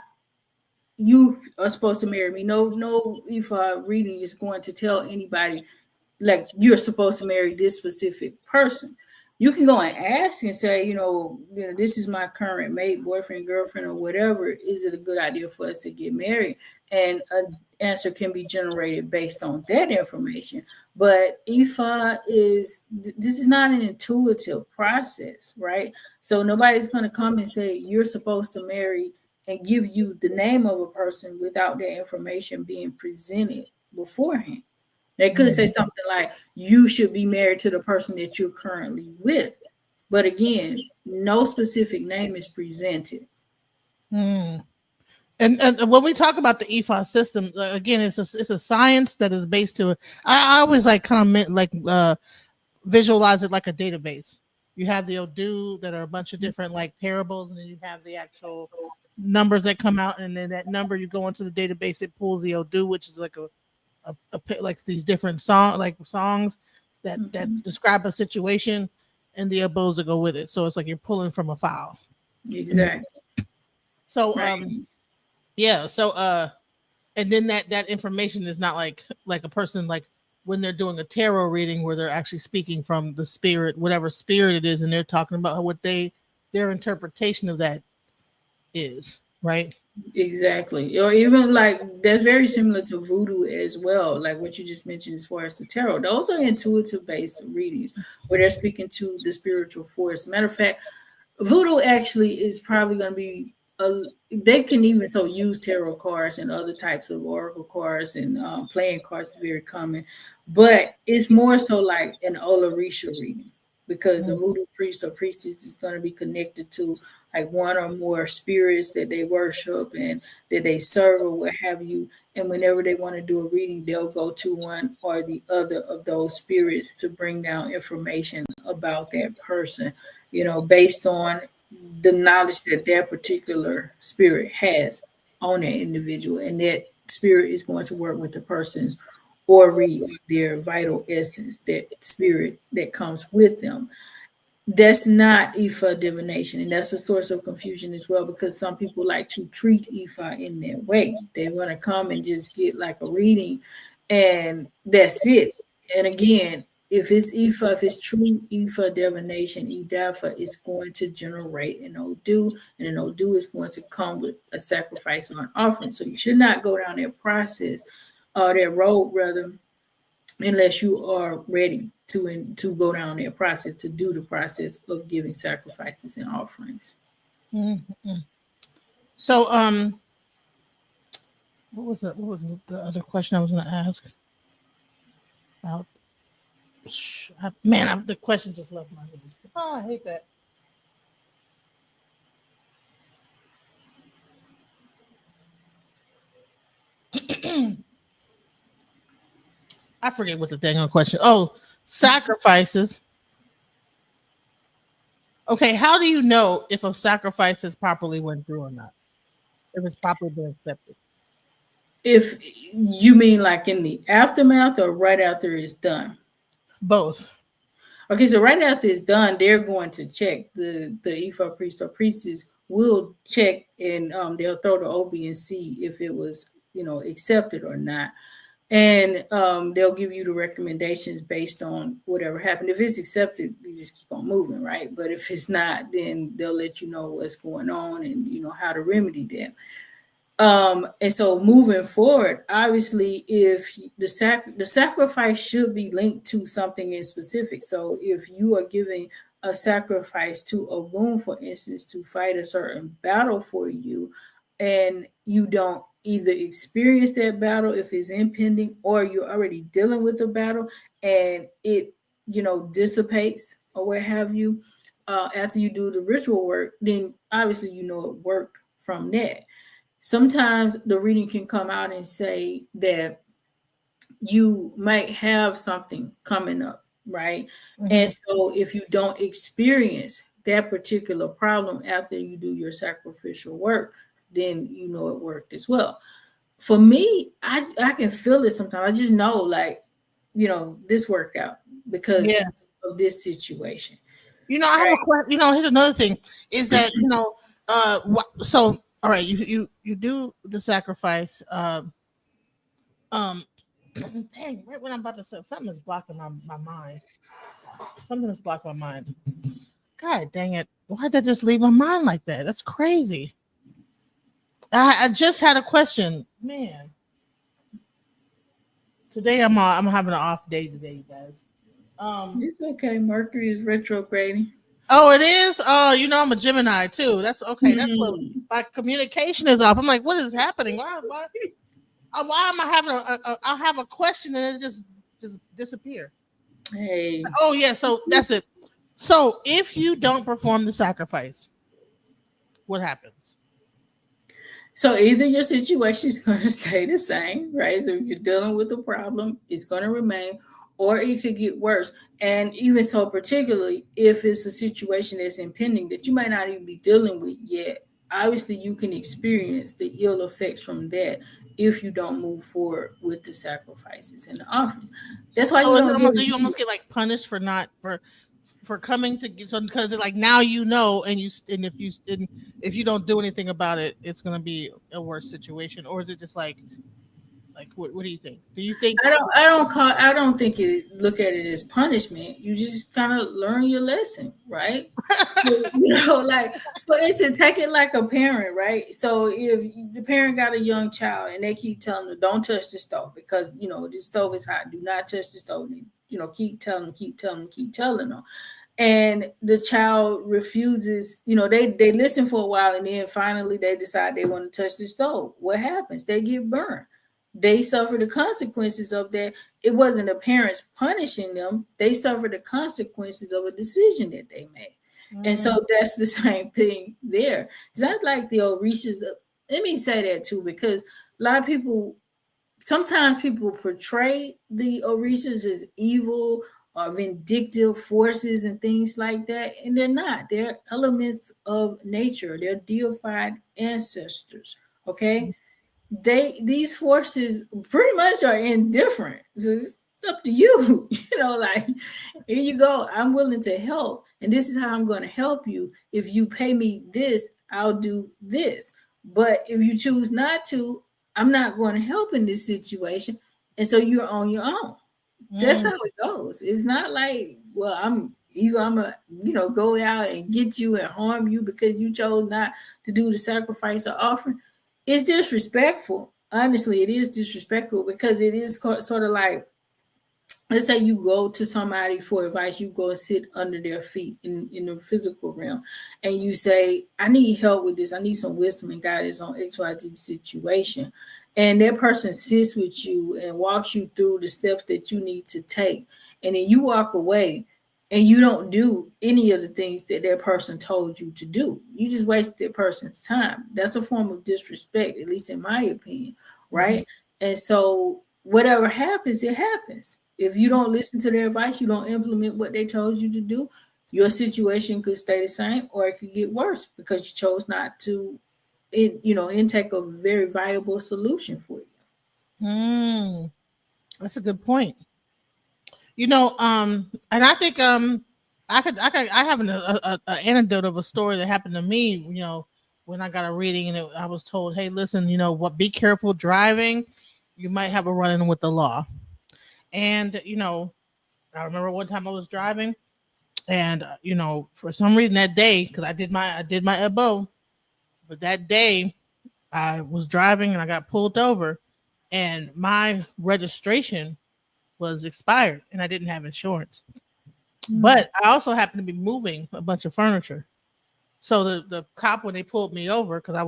you are supposed to marry me. No, Ifa reading is going to tell anybody like you're supposed to marry this specific person. You can go and ask and say, this is my current mate, boyfriend, girlfriend, or whatever. Is it a good idea for us to get married? And an answer can be generated based on that information. But Ifa this is not an intuitive process, right? So nobody's going to come and say you're supposed to marry and give you the name of a person without that information being presented beforehand. They could say something like, you should be married to the person that you're currently with. But again, no specific name is presented. And when we talk about the Ifa system, again, it's a science that is based to it. I always visualize it like a database. You have the Odu that are a bunch of different like parables, and then you have the actual numbers that come out, and then that number you go into the database, it pulls the Odu, which is like like these different songs that describe a situation, and the abos that go with it. So it's like you're pulling from a file. Exactly. So yeah. So and then that information is not like a person like when they're doing a tarot reading where they're actually speaking from the spirit, whatever spirit it is, and they're talking about what their interpretation of that is, right? Exactly. Or even like that's very similar to voodoo as well, like what you just mentioned as far as the tarot. Those are intuitive based readings where they're speaking to the spiritual force. Matter of fact, voodoo actually is probably going to be they can even use tarot cards and other types of oracle cards, and playing cards is very common, but it's more so like an Olarisha reading, because a voodoo priest or priestess is going to be connected to like one or more spirits that they worship and that they serve or what have you. And whenever they want to do a reading, they'll go to one or the other of those spirits to bring down information about that person, based on the knowledge that their particular spirit has on that individual. And that spirit is going to work with the person's ori, their vital essence, that spirit that comes with them. That's not Ifa divination, and that's a source of confusion as well, because some people like to treat Ifa in that way. They want to come and just get like a reading, and that's it. And again, if it's Ifa, if it's true Ifa divination, Idafa is going to generate an Odu, and an Odu is going to come with a sacrifice or an offering. So you should not go down that process, or that road rather, unless you are ready to go down that process, to do the process of giving sacrifices and offerings. Mm-hmm. So what was the other question I was going to ask about? The question just left my head. Oh, I hate that. I forget what the dang on question. Oh, sacrifices. Okay, how do you know if a sacrifice has properly went through or not? If it's properly been accepted? If you mean like in the aftermath or right after it's done? Both. Okay, so right after it's done, they're going to check the Ifa priest or priestess will check and they'll throw the obi and see if it was accepted or not, and they'll give you the recommendations based on whatever happened. If it's accepted, you just keep on moving, right? But if it's not, then they'll let you know what's going on and how to remedy that. And so moving forward, obviously, if the sacrifice should be linked to something in specific. So if you are giving a sacrifice to a goon, for instance, to fight a certain battle for you, and you don't either experience that battle if it's impending, or you're already dealing with a battle and it dissipates or what have you, after you do the ritual work, then obviously it worked from that. Sometimes the reading can come out and say that you might have something coming up, right? Mhm. And so if you don't experience that particular problem after you do your sacrificial work, then it worked as well. For me, I can feel it sometimes. I just know, like, this worked out because Yeah. of this situation. I have Right. a question. Here's another thing is that, so, all right, you do the sacrifice. Um, dang, right when I'm about to say something is blocking my mind. Something is blocking my mind. God dang it. Why'd that just leave my mind like that? That's crazy. I just had a question. Man. Today I'm having an off day today, you guys. It's okay. Mercury is retrograding. Oh, it is? Oh, I'm a Gemini too. That's okay. That's what Hmm. my communication is off. I'm like, what is happening? Why am I having I'll have a question and it just disappear. Hey. Oh yeah, so that's it. So if you don't perform the sacrifice, what happens? So either your situation is going to stay the same, right? So if you're dealing with a problem, it's going to remain, or it could get worse. And even so, particularly if it's a situation that's impending that you might not even be dealing with yet, obviously you can experience the ill effects from that if you don't move forward with the sacrifices and the offerings. That's why So you is it don't almost do really you almost get like punished for not for coming to get, so because like now and if you don't do anything about it, it's gonna be a worse situation, or is it just like what do you think? Do you think I don't think you look at it as punishment. You just kind of learn your lesson, right? Like, for instance, take it like a parent, right? So if the parent got a young child and they keep telling them, don't touch the stove because this stove is hot, do not touch the stove. And, keep telling them, keep telling them, keep telling them, and the child refuses. They listen for a while and then finally they decide they want to touch the stove. What happens? They get burned. They suffer the consequences of that. It wasn't the parents punishing them. They suffer the consequences of a decision that they made. And mm, so that's the same thing there. It's not like the Orishas. Let me say that too, because a lot of people, sometimes people portray the Orishas as evil or vindictive forces and things like that, and they're not. They're elements of nature. They're deified ancestors. Okay, these forces pretty much are indifferent. So it's up to you. Like, here you go. I'm willing to help, and this is how I'm going to help you. If you pay me this, I'll do this. But if you choose not to, I'm not going to help in this situation, and so you're on your own. That's mm, how it goes. It's not like, well, I'm a go out and get you and harm you because you chose not to do the sacrifice or offering. It's disrespectful. Honestly, it is disrespectful because it is sort of like, let's say you go to somebody for advice, you go and sit under their feet in the physical realm, and you say, I need help with this. I need some wisdom and guidance on XYZ situation. And that person sits with you and walks you through the steps that you need to take. And then you walk away and you don't do any of the things that that person told you to do. You just waste that person's time. That's a form of disrespect, at least in my opinion, mhm. right? And so whatever happens, it happens. If you don't listen to their advice, you don't implement what they told you to do, Your situation could stay the same or it could get worse because you chose not to, intake a very viable solution for you. Mm, that's a good point. And I think I have an anecdote of a story that happened to me. When I got a reading and I was told, hey, listen, what? Be careful driving. You might have a run-in with the law. And I remember one time I was driving, and for some reason that day, because I did my EBO, but that day I was driving and I got pulled over, and my registration was expired, and I didn't have insurance. But I also happened to be moving a bunch of furniture. So the cop, when they pulled me over, because I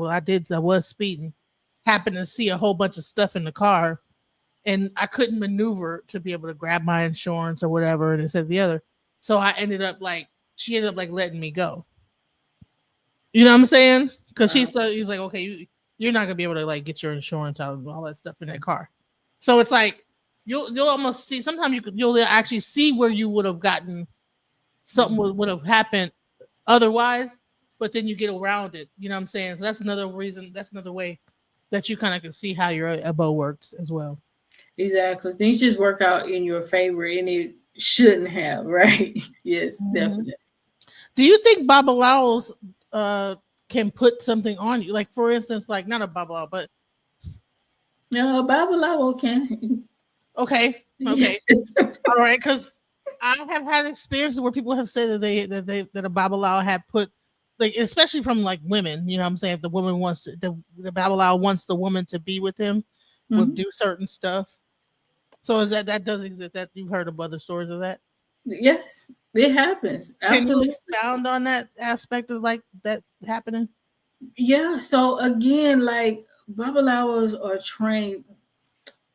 was speeding, happened to see a whole bunch of stuff in the car, and I couldn't maneuver to be able to grab my insurance or whatever, and it said the other. So she ended up like letting me go. You know what I'm saying? Because he was like, okay, you're not gonna be able to like get your insurance out of all that stuff in that car. So it's like you'll almost see. Sometimes you'll actually see where you would have gotten something would have happened otherwise, but then you get around it. You know what I'm saying? So that's another reason. That's another way that you kind of can see how your EBO works as well. Exactly. Things just work out in your favor and it shouldn't have, right? Yes, Mhm. definitely. Do you think Babalawos can put something on you? Like for instance, like not a Babalawo, but No, Babalawo can. okay, okay, all right, because I have had experiences where people have said that a Babalawo had put, like, especially from like women. You know what I'm saying? If the woman wants to, the Babalawo wants the woman to be with him, will Mhm. do certain stuff. So is that does exist? That you've heard of other stories of that? Yes, it happens. Can you Absolutely. expound on that aspect of like that happening? Yeah. So again, like Babalawos are trained.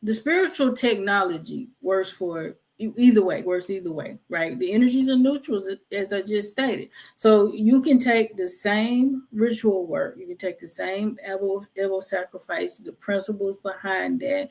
The spiritual technology works for either way, works either way, right? The energies are neutrals, as I just stated. So you can take the same ritual work, you can take the same Evo sacrifice, the principles behind that,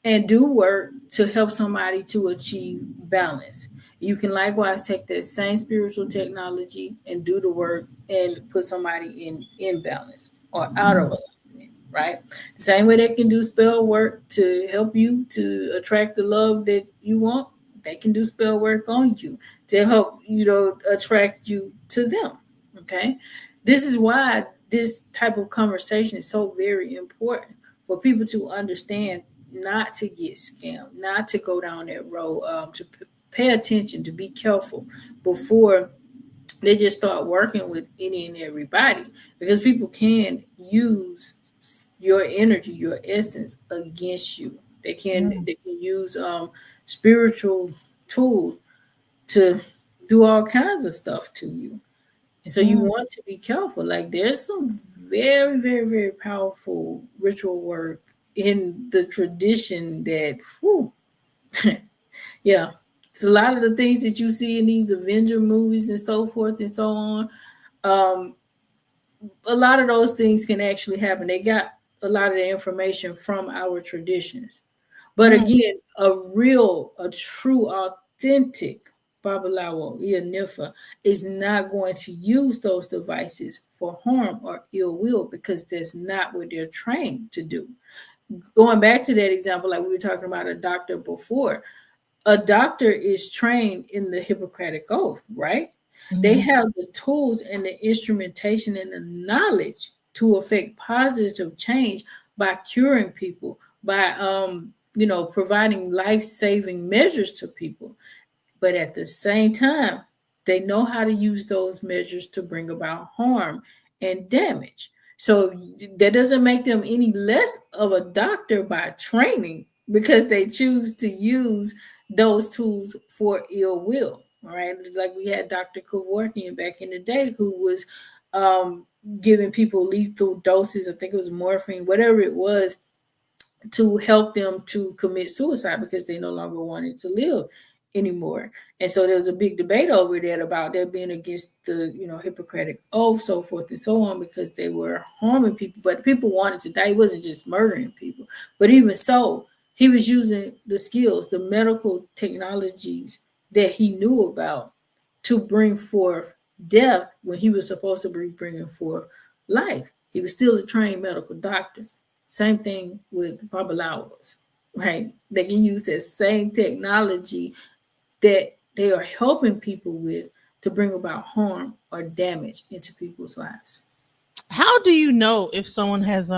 and do work to help somebody to achieve balance. You can likewise take that same spiritual technology and do the work and put somebody in imbalance or out of alignment, right? Same way they can do spell work to help you to attract the love that you want, they can do spell work on you to help, attract you to them. Okay. This is why this type of conversation is so very important for people to understand not to get scammed, not to go down that road, pay attention, to be careful before they just start working with any and everybody because people can use your energy, your essence against you. They can Mm. they can use spiritual tools to do all kinds of stuff to you. And so you Mm. want to be careful. Like there's some very, very, very powerful ritual work in the tradition that whew, yeah. It's a lot of the things that you see in these Avenger movies and so forth and so on. Um, a lot of those things can actually happen. They got a lot of the information from our traditions. But Mm. again, a true, authentic Babalawo, Nifa, is not going to use those devices for harm or ill will because that's not what they're trained to do. Going back to that example, like we were talking about a doctor before, a doctor is trained in the Hippocratic Oath, right? They Mhm. have the tools and the instrumentation and the knowledge to affect positive change by curing people, by providing life-saving measures to people. But at the same time, they know how to use those measures to bring about harm and damage. So that doesn't make them any less of a doctor by training because they choose to use those tools for ill will. All right. Like we had Dr. Kevorkian back in the day who was um, giving people lethal doses. I think it was morphine, whatever it was, to help them to commit suicide because they no longer wanted to live anymore. And so there was a big debate over that about that being against the, Hippocratic oath, so forth and so on, because they were harming people. But people wanted to die. He wasn't just murdering people. But even so, he was using the skills, the medical technologies that he knew about to bring forth death when he was supposed to be bringing forth life. He was still a trained medical doctor. Same thing with Babalawos, right? They can use that same technology that they are helping people with to bring about harm or damage into people's lives. How do you know if someone has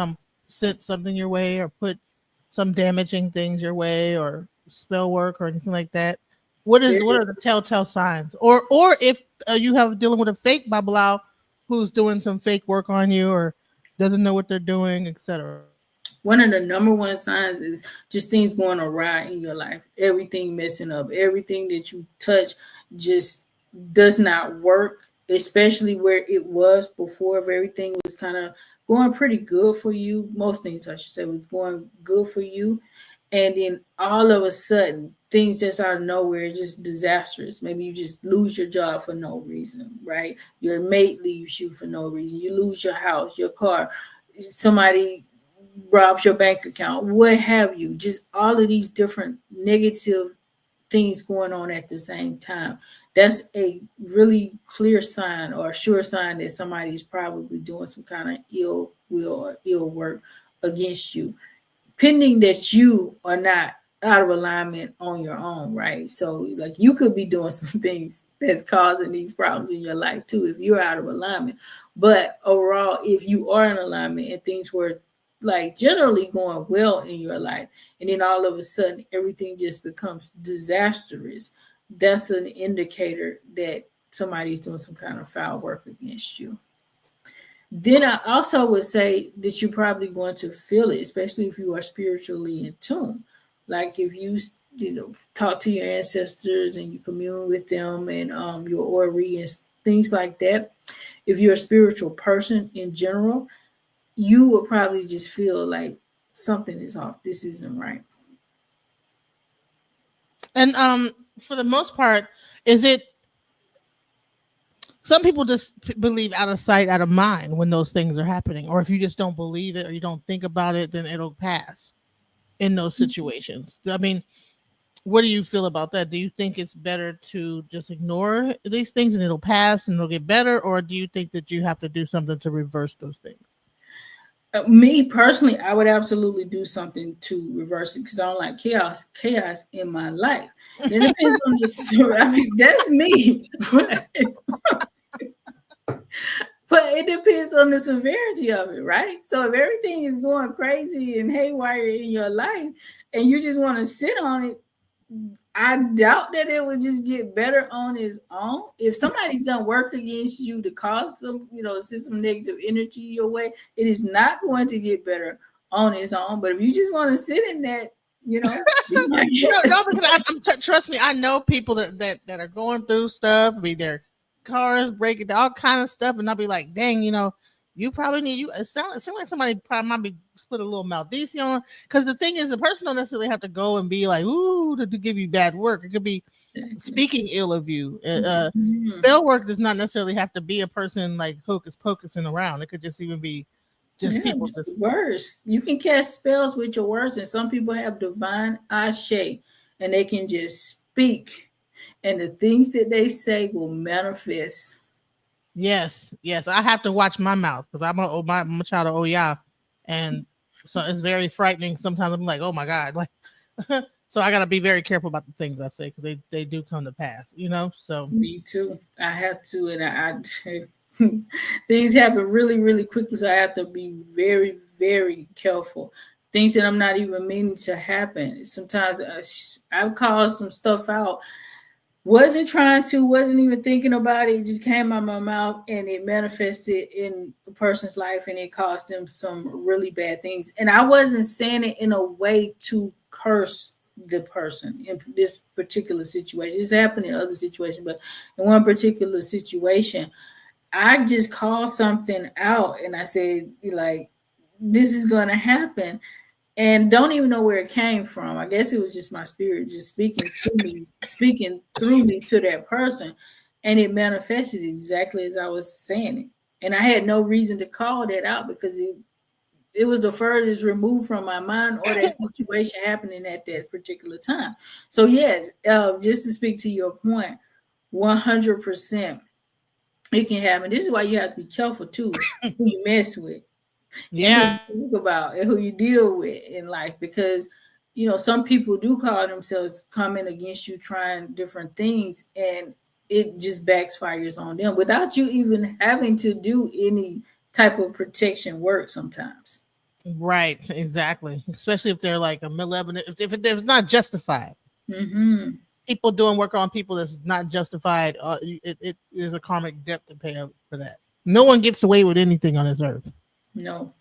sent something your way or put some damaging things your way or spell work or anything like that? What are the telltale signs? Or if you have dealing with a fake babalawo who's doing some fake work on you or doesn't know what they're doing, etc. One of the number one signs is just things going awry in your life. Everything messing up. Everything that you touch just does not work, especially where it was before. If everything was kind of going pretty good for you, most things I should say was going good for you. And then all of a sudden, things just out of nowhere, just disastrous. Maybe you just lose your job for no reason, right? Your mate leaves you for no reason. You lose your house, your car, somebody robs your bank account, what have you. Just all of these different negative things going on at the same time. That's a really clear sign or a sure sign that somebody's probably doing some kind of ill will or ill work against you, pending that you are not out of alignment on your own, right? So like you could be doing some things that's causing these problems in your life too if you're out of alignment. But overall, if you are in alignment and things were like generally going well in your life, and then all of a sudden everything just becomes disastrous, that's an indicator that somebody's doing some kind of foul work against you. Then I also would say that you're probably going to feel it, especially if you are spiritually in tune. Like if you talk to your ancestors and you commune with them and your ori and things like that. If you're a spiritual person in general, you will probably just feel like something is off. This isn't right. And for the most part, is it some people just believe out of sight, out of mind when those things are happening, or if you just don't believe it or you don't think about it, then it'll pass in those situations. I mean, what do you feel about that? Do you think it's better to just ignore these things and it'll pass and it'll get better, or do you think that you have to do something to reverse those things? Me personally, I would absolutely do something to reverse it because I don't like chaos in my life. It depends on the story. I mean, that's me. But it depends on the severity of it, right? So if everything is going crazy and haywire in your life and you just want to sit on it, I doubt that it would just get better on its own. If somebody's done work against you to cause some, send some negative energy your way, it is not going to get better on its own. But if you just want to sit in that, no, because trust me, I know people that are going through stuff. I mean, their cars breaking, all kind of stuff, and I'll be like, dang, you probably need you. It sounds like somebody probably might be put a little maldition on. Because the thing is, the person don't necessarily have to go and be like, ooh, to give you bad work. It could be speaking ill of you. Spell work does not necessarily have to be a person like hocus pocusing around. It could just even be just people. Just words. You can cast spells with your words, and some people have divine ashe, and they can just speak, and the things that they say will manifest. Yes. I have to watch my mouth because I'm a child of Oya, and so it's very frightening. Sometimes I'm like, oh my god, like. So I got to be very careful about the things I say because they do come to pass, So me too. I have to, and I things happen really, really quickly, so I have to be very, very careful. Things that I'm not even meaning to happen. Sometimes I've called some stuff out. Wasn't even thinking about it. It just came out my mouth and it manifested in a person's life and it caused them some really bad things. And I wasn't saying it in a way to curse the person in this particular situation. It's happened in other situations, but in one particular situation, I just called something out and I said, like, this is going to happen. And don't even know where it came from. I guess it was just my spirit just speaking through me to that person. And it manifested exactly as I was saying it. And I had no reason to call that out because it was the furthest removed from my mind or that situation happening at that particular time. So yes, just to speak to your point, 100%. It can happen. This is why you have to be careful too who you mess with and who Yeah. you think about and who you deal with in life, because some people do call themselves coming against you, trying different things, and it just backfires on them without you even having to do any type of protection work sometimes. Right. Exactly. Especially if they're like a malevolent, if it's not justified. Hmm. People doing work on people that's not justified. It is a karmic debt to pay for that. No one gets away with anything on this earth. No,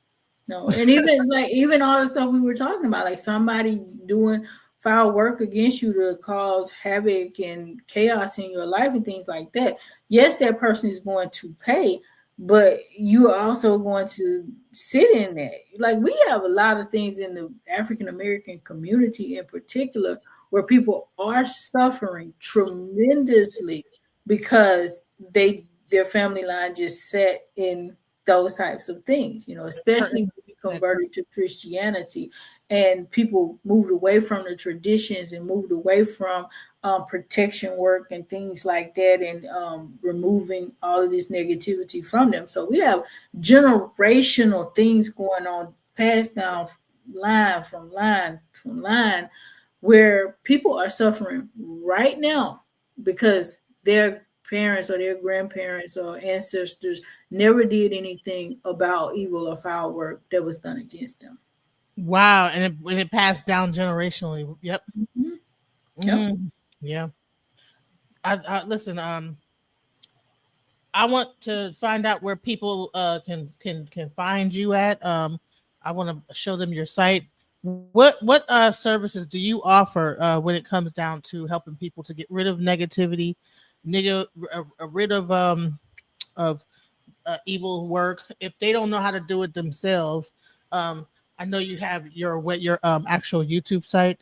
no, and even all the stuff we were talking about, like somebody doing foul work against you to cause havoc and chaos in your life and things like that. Yes, that person is going to pay, but you are also going to sit in that. Like we have a lot of things in the African American community in particular where people are suffering tremendously because their family line just set in those types of things, especially Curtain. when you converted to Christianity and people moved away from the traditions and moved away from protection work and things like that, and removing all of this negativity from them. So we have generational things going on, passed down line from line, where people are suffering right now because their parents or their grandparents or ancestors never did anything about evil or foul work that was done against them. Wow, and it passed down generationally. Yep. Mhm. Yep. Mhm. Yeah. I listen. I want to find out where people can find you at. I want to show them your site. What services do you offer when it comes down to helping people to get rid of negativity, rid of evil work if they don't know how to do it themselves? Um, I know you have your actual YouTube site.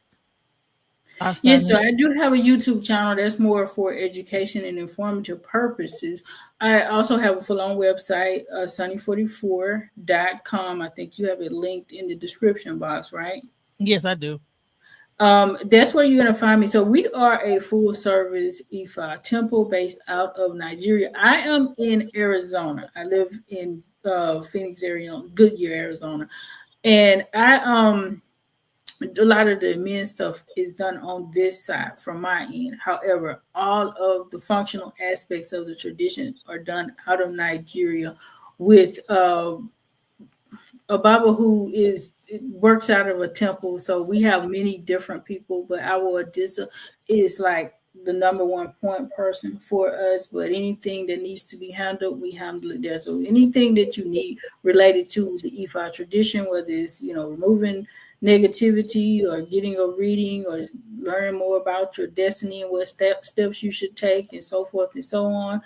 Yes, so Asani. I do have a YouTube channel that's more for education and informative purposes. I also have a full-on website, sunny44.com. I think you have it linked in the description box, right? Yes, I do. That's where you're going to find me. So we are a full service Ifa temple based out of Nigeria. I am in Arizona. I live in Phoenix, Arizona, Goodyear, Arizona. And a lot of the admin stuff is done on this side from my end. However, all of the functional aspects of the tradition are done out of Nigeria with a Baba who works out of a temple. So we have many different people, but our Adisa is like the number one point person for us. But anything that needs to be handled, we handle it there. So anything that you need related to the Ifa tradition, whether it's removing negativity or getting a reading or learning more about your destiny and what steps you should take and so forth and so on,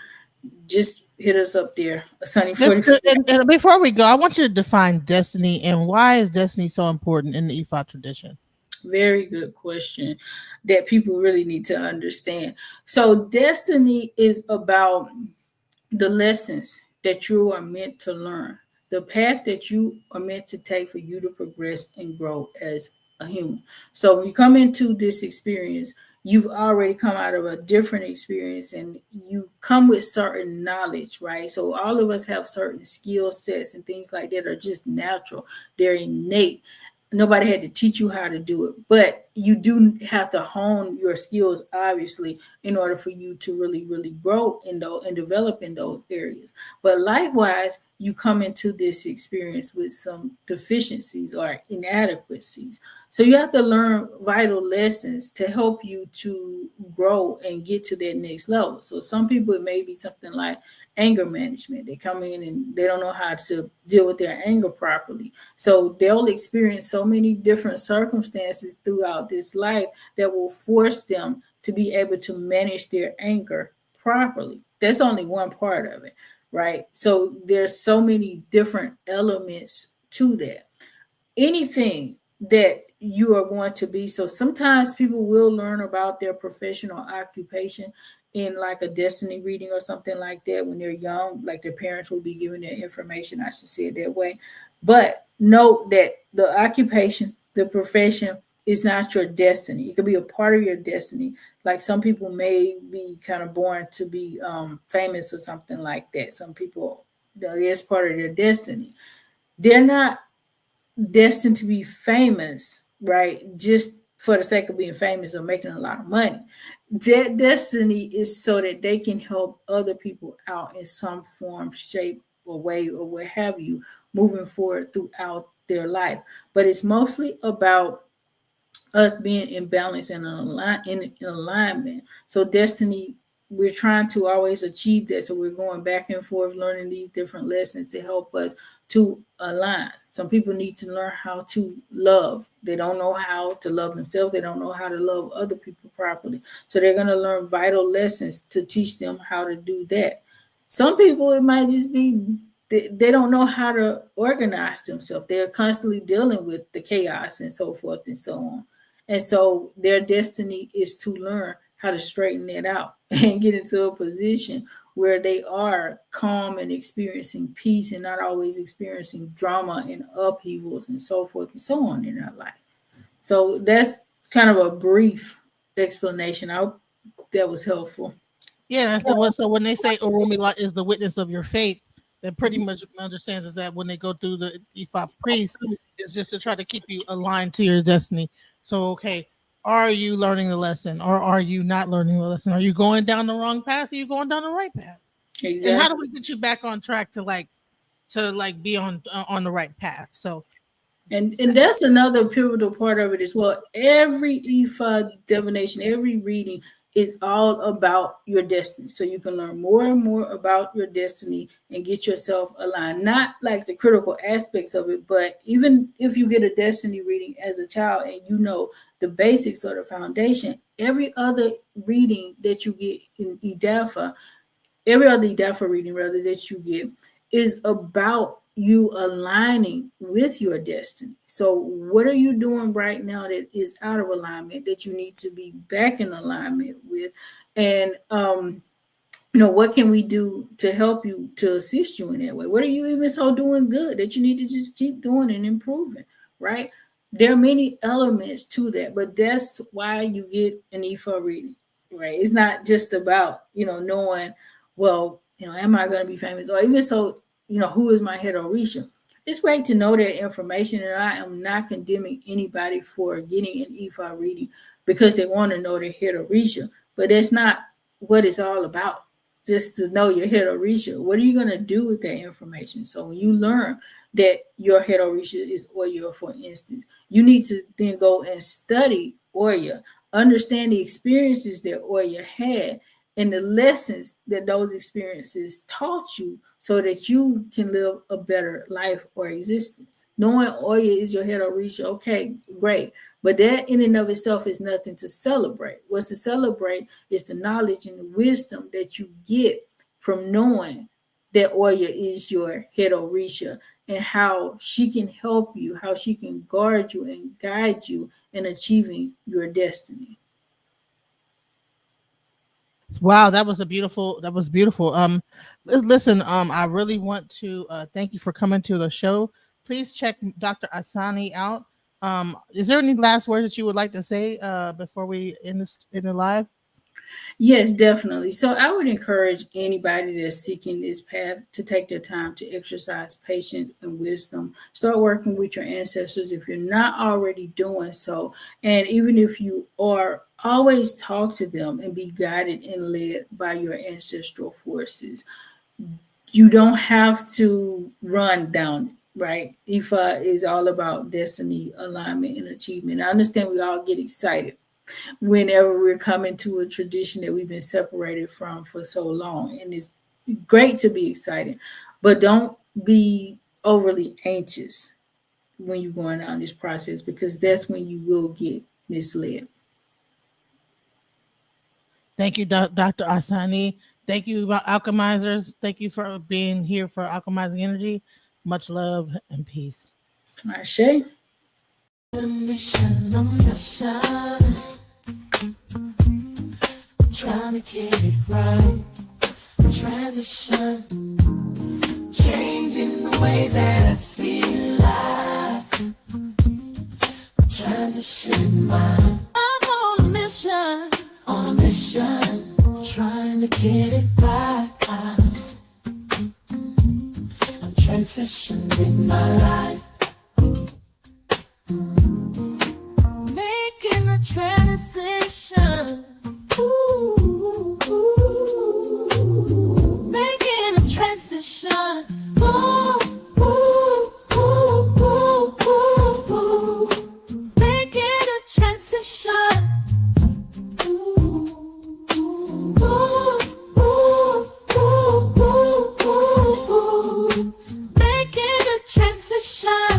just hit us up there, Sunny 44. And before we go, I want you to define destiny and why is destiny so important in the Ifa tradition? Very good question that people really need to understand. So, destiny is about the lessons that you are meant to learn, the path that you are meant to take for you to progress and grow as a human. So, when you come into this experience, you've already come out of a different experience and you come with certain knowledge, right? So, all of us have certain skill sets and things like that are just natural, they're innate. Nobody had to teach you how to do it, but you do have to hone your skills obviously in order for you to really grow in those and develop in those areas. But likewise, you come into this experience with some deficiencies or inadequacies, so you have to learn vital lessons to help you to grow and get to that next level. So some people, it may be something like anger management. They come in and they don't know how to deal with their anger properly, so they'll experience so many different circumstances throughout this life that will force them to be able to manage their anger properly. That's only one part of it, right? So there's so many different elements to that. Anything that you are going to be. So sometimes people will learn about their professional occupation in like a destiny reading or something like that when they're young, like their parents will be giving their information. I should say it that way. But note that the occupation, the profession it's not your destiny. It could be a part of your destiny. Like some people may be kind of born to be famous or something like that. Some people, it's part of their destiny. They're not destined to be famous, right? Just for the sake of being famous or making a lot of money. Their destiny is so that they can help other people out in some form, shape, or way, or what have you, moving forward throughout their life. But it's mostly about us being in balance and in alignment. So destiny, we're trying to always achieve that. So we're going back and forth, learning these different lessons to help us to align. Some people need to learn how to love. They don't know how to love themselves. They don't know how to love other people properly. So they're going to learn vital lessons to teach them how to do that. Some people, it might just be they don't know how to organize themselves. They're constantly dealing with the chaos and so forth and so on. And so their destiny is to learn how to straighten it out and get into a position where they are calm and experiencing peace and not always experiencing drama and upheavals and so forth and so on in their life. So that's kind of a brief explanation. I hope that was helpful. Yeah. So when they say Oromila is the witness of your fate, that pretty much understands is that when they go through the Ifa priest, it's just to try to keep you aligned to your destiny. So, okay, are you learning the lesson or are you not learning the lesson? Are you going down the wrong path? Or are you going down the right path? Exactly. And how do we get you back on track to be on the right path? So, and that's another pivotal part of it as well. Every Ifa divination, every reading is all about your destiny. So you can learn more and more about your destiny and get yourself aligned. Not like the critical aspects of it, but even if you get a destiny reading as a child and you know the basics or the foundation, every other reading that you get in Idafa, every other Idafa reading rather that you get is about you aligning with your destiny. So what are you doing right now that is out of alignment that you need to be back in alignment with? And what can we do to help you, to assist you in that way? What are you even so doing good that you need to just keep doing and improving, right? There are many elements to that, but that's why you get an Ifa reading, right? It's not just about, knowing, well, am I going to be famous? Or even so, who is my head Orisha? It's great to know that information, and I am not condemning anybody for getting an Ifa reading because they want to know their head Orisha, but that's not what it's all about. Just to know your head Orisha. What are you going to do with that information? So when you learn that your head Orisha is Oya, for instance, you need to then go and study Oya, understand the experiences that Oya had, and the lessons that those experiences taught you so that you can live a better life or existence. Knowing Oya is your head Orisha, okay, great. But that in and of itself is nothing to celebrate. What's to celebrate is the knowledge and the wisdom that you get from knowing that Oya is your head Orisha and how she can help you, how she can guard you and guide you in achieving your destiny. Wow, that was beautiful. Listen, I really want to thank you for coming to the show. Please check Dr. Asanee out. Is there any last words that you would like to say before we end the live? Yes, definitely. So I would encourage anybody that's seeking this path to take their time to exercise patience and wisdom. Start working with your ancestors if you're not already doing so. And even if you are, always talk to them and be guided and led by your ancestral forces. You don't have to run down, right? Ifa is all about destiny, alignment, and achievement. I understand we all get excited whenever we're coming to a tradition that we've been separated from for so long. And it's great to be excited, but don't be overly anxious when you're going on this process, because that's when you will get misled. Thank you, Dr. Asanee. Thank you, Alchemizers. Thank you for being here for Alchemizing Energy. Much love and peace. Ashe. Trying to get it right. Transition. Changing the way that I see life. Transition. transition mind. I'm on a mission, trying to get it right. I'm transitioning my life, making a transition. Ooh, making a transition. Ooh, ooh, ooh, ooh, ooh, ooh. Making a transition. Ooh, ooh, ooh, ooh, ooh, ooh, ooh. Making a transition.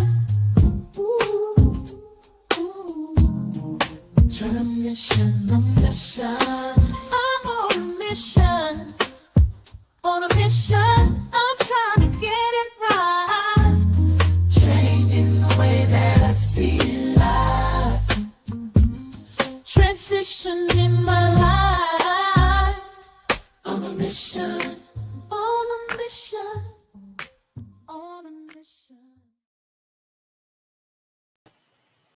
Ooh, ooh. Trying to mission, I'm on a mission, I'm trying to get it right. Changing the way that I see life. Transition in my life. I'm on a mission.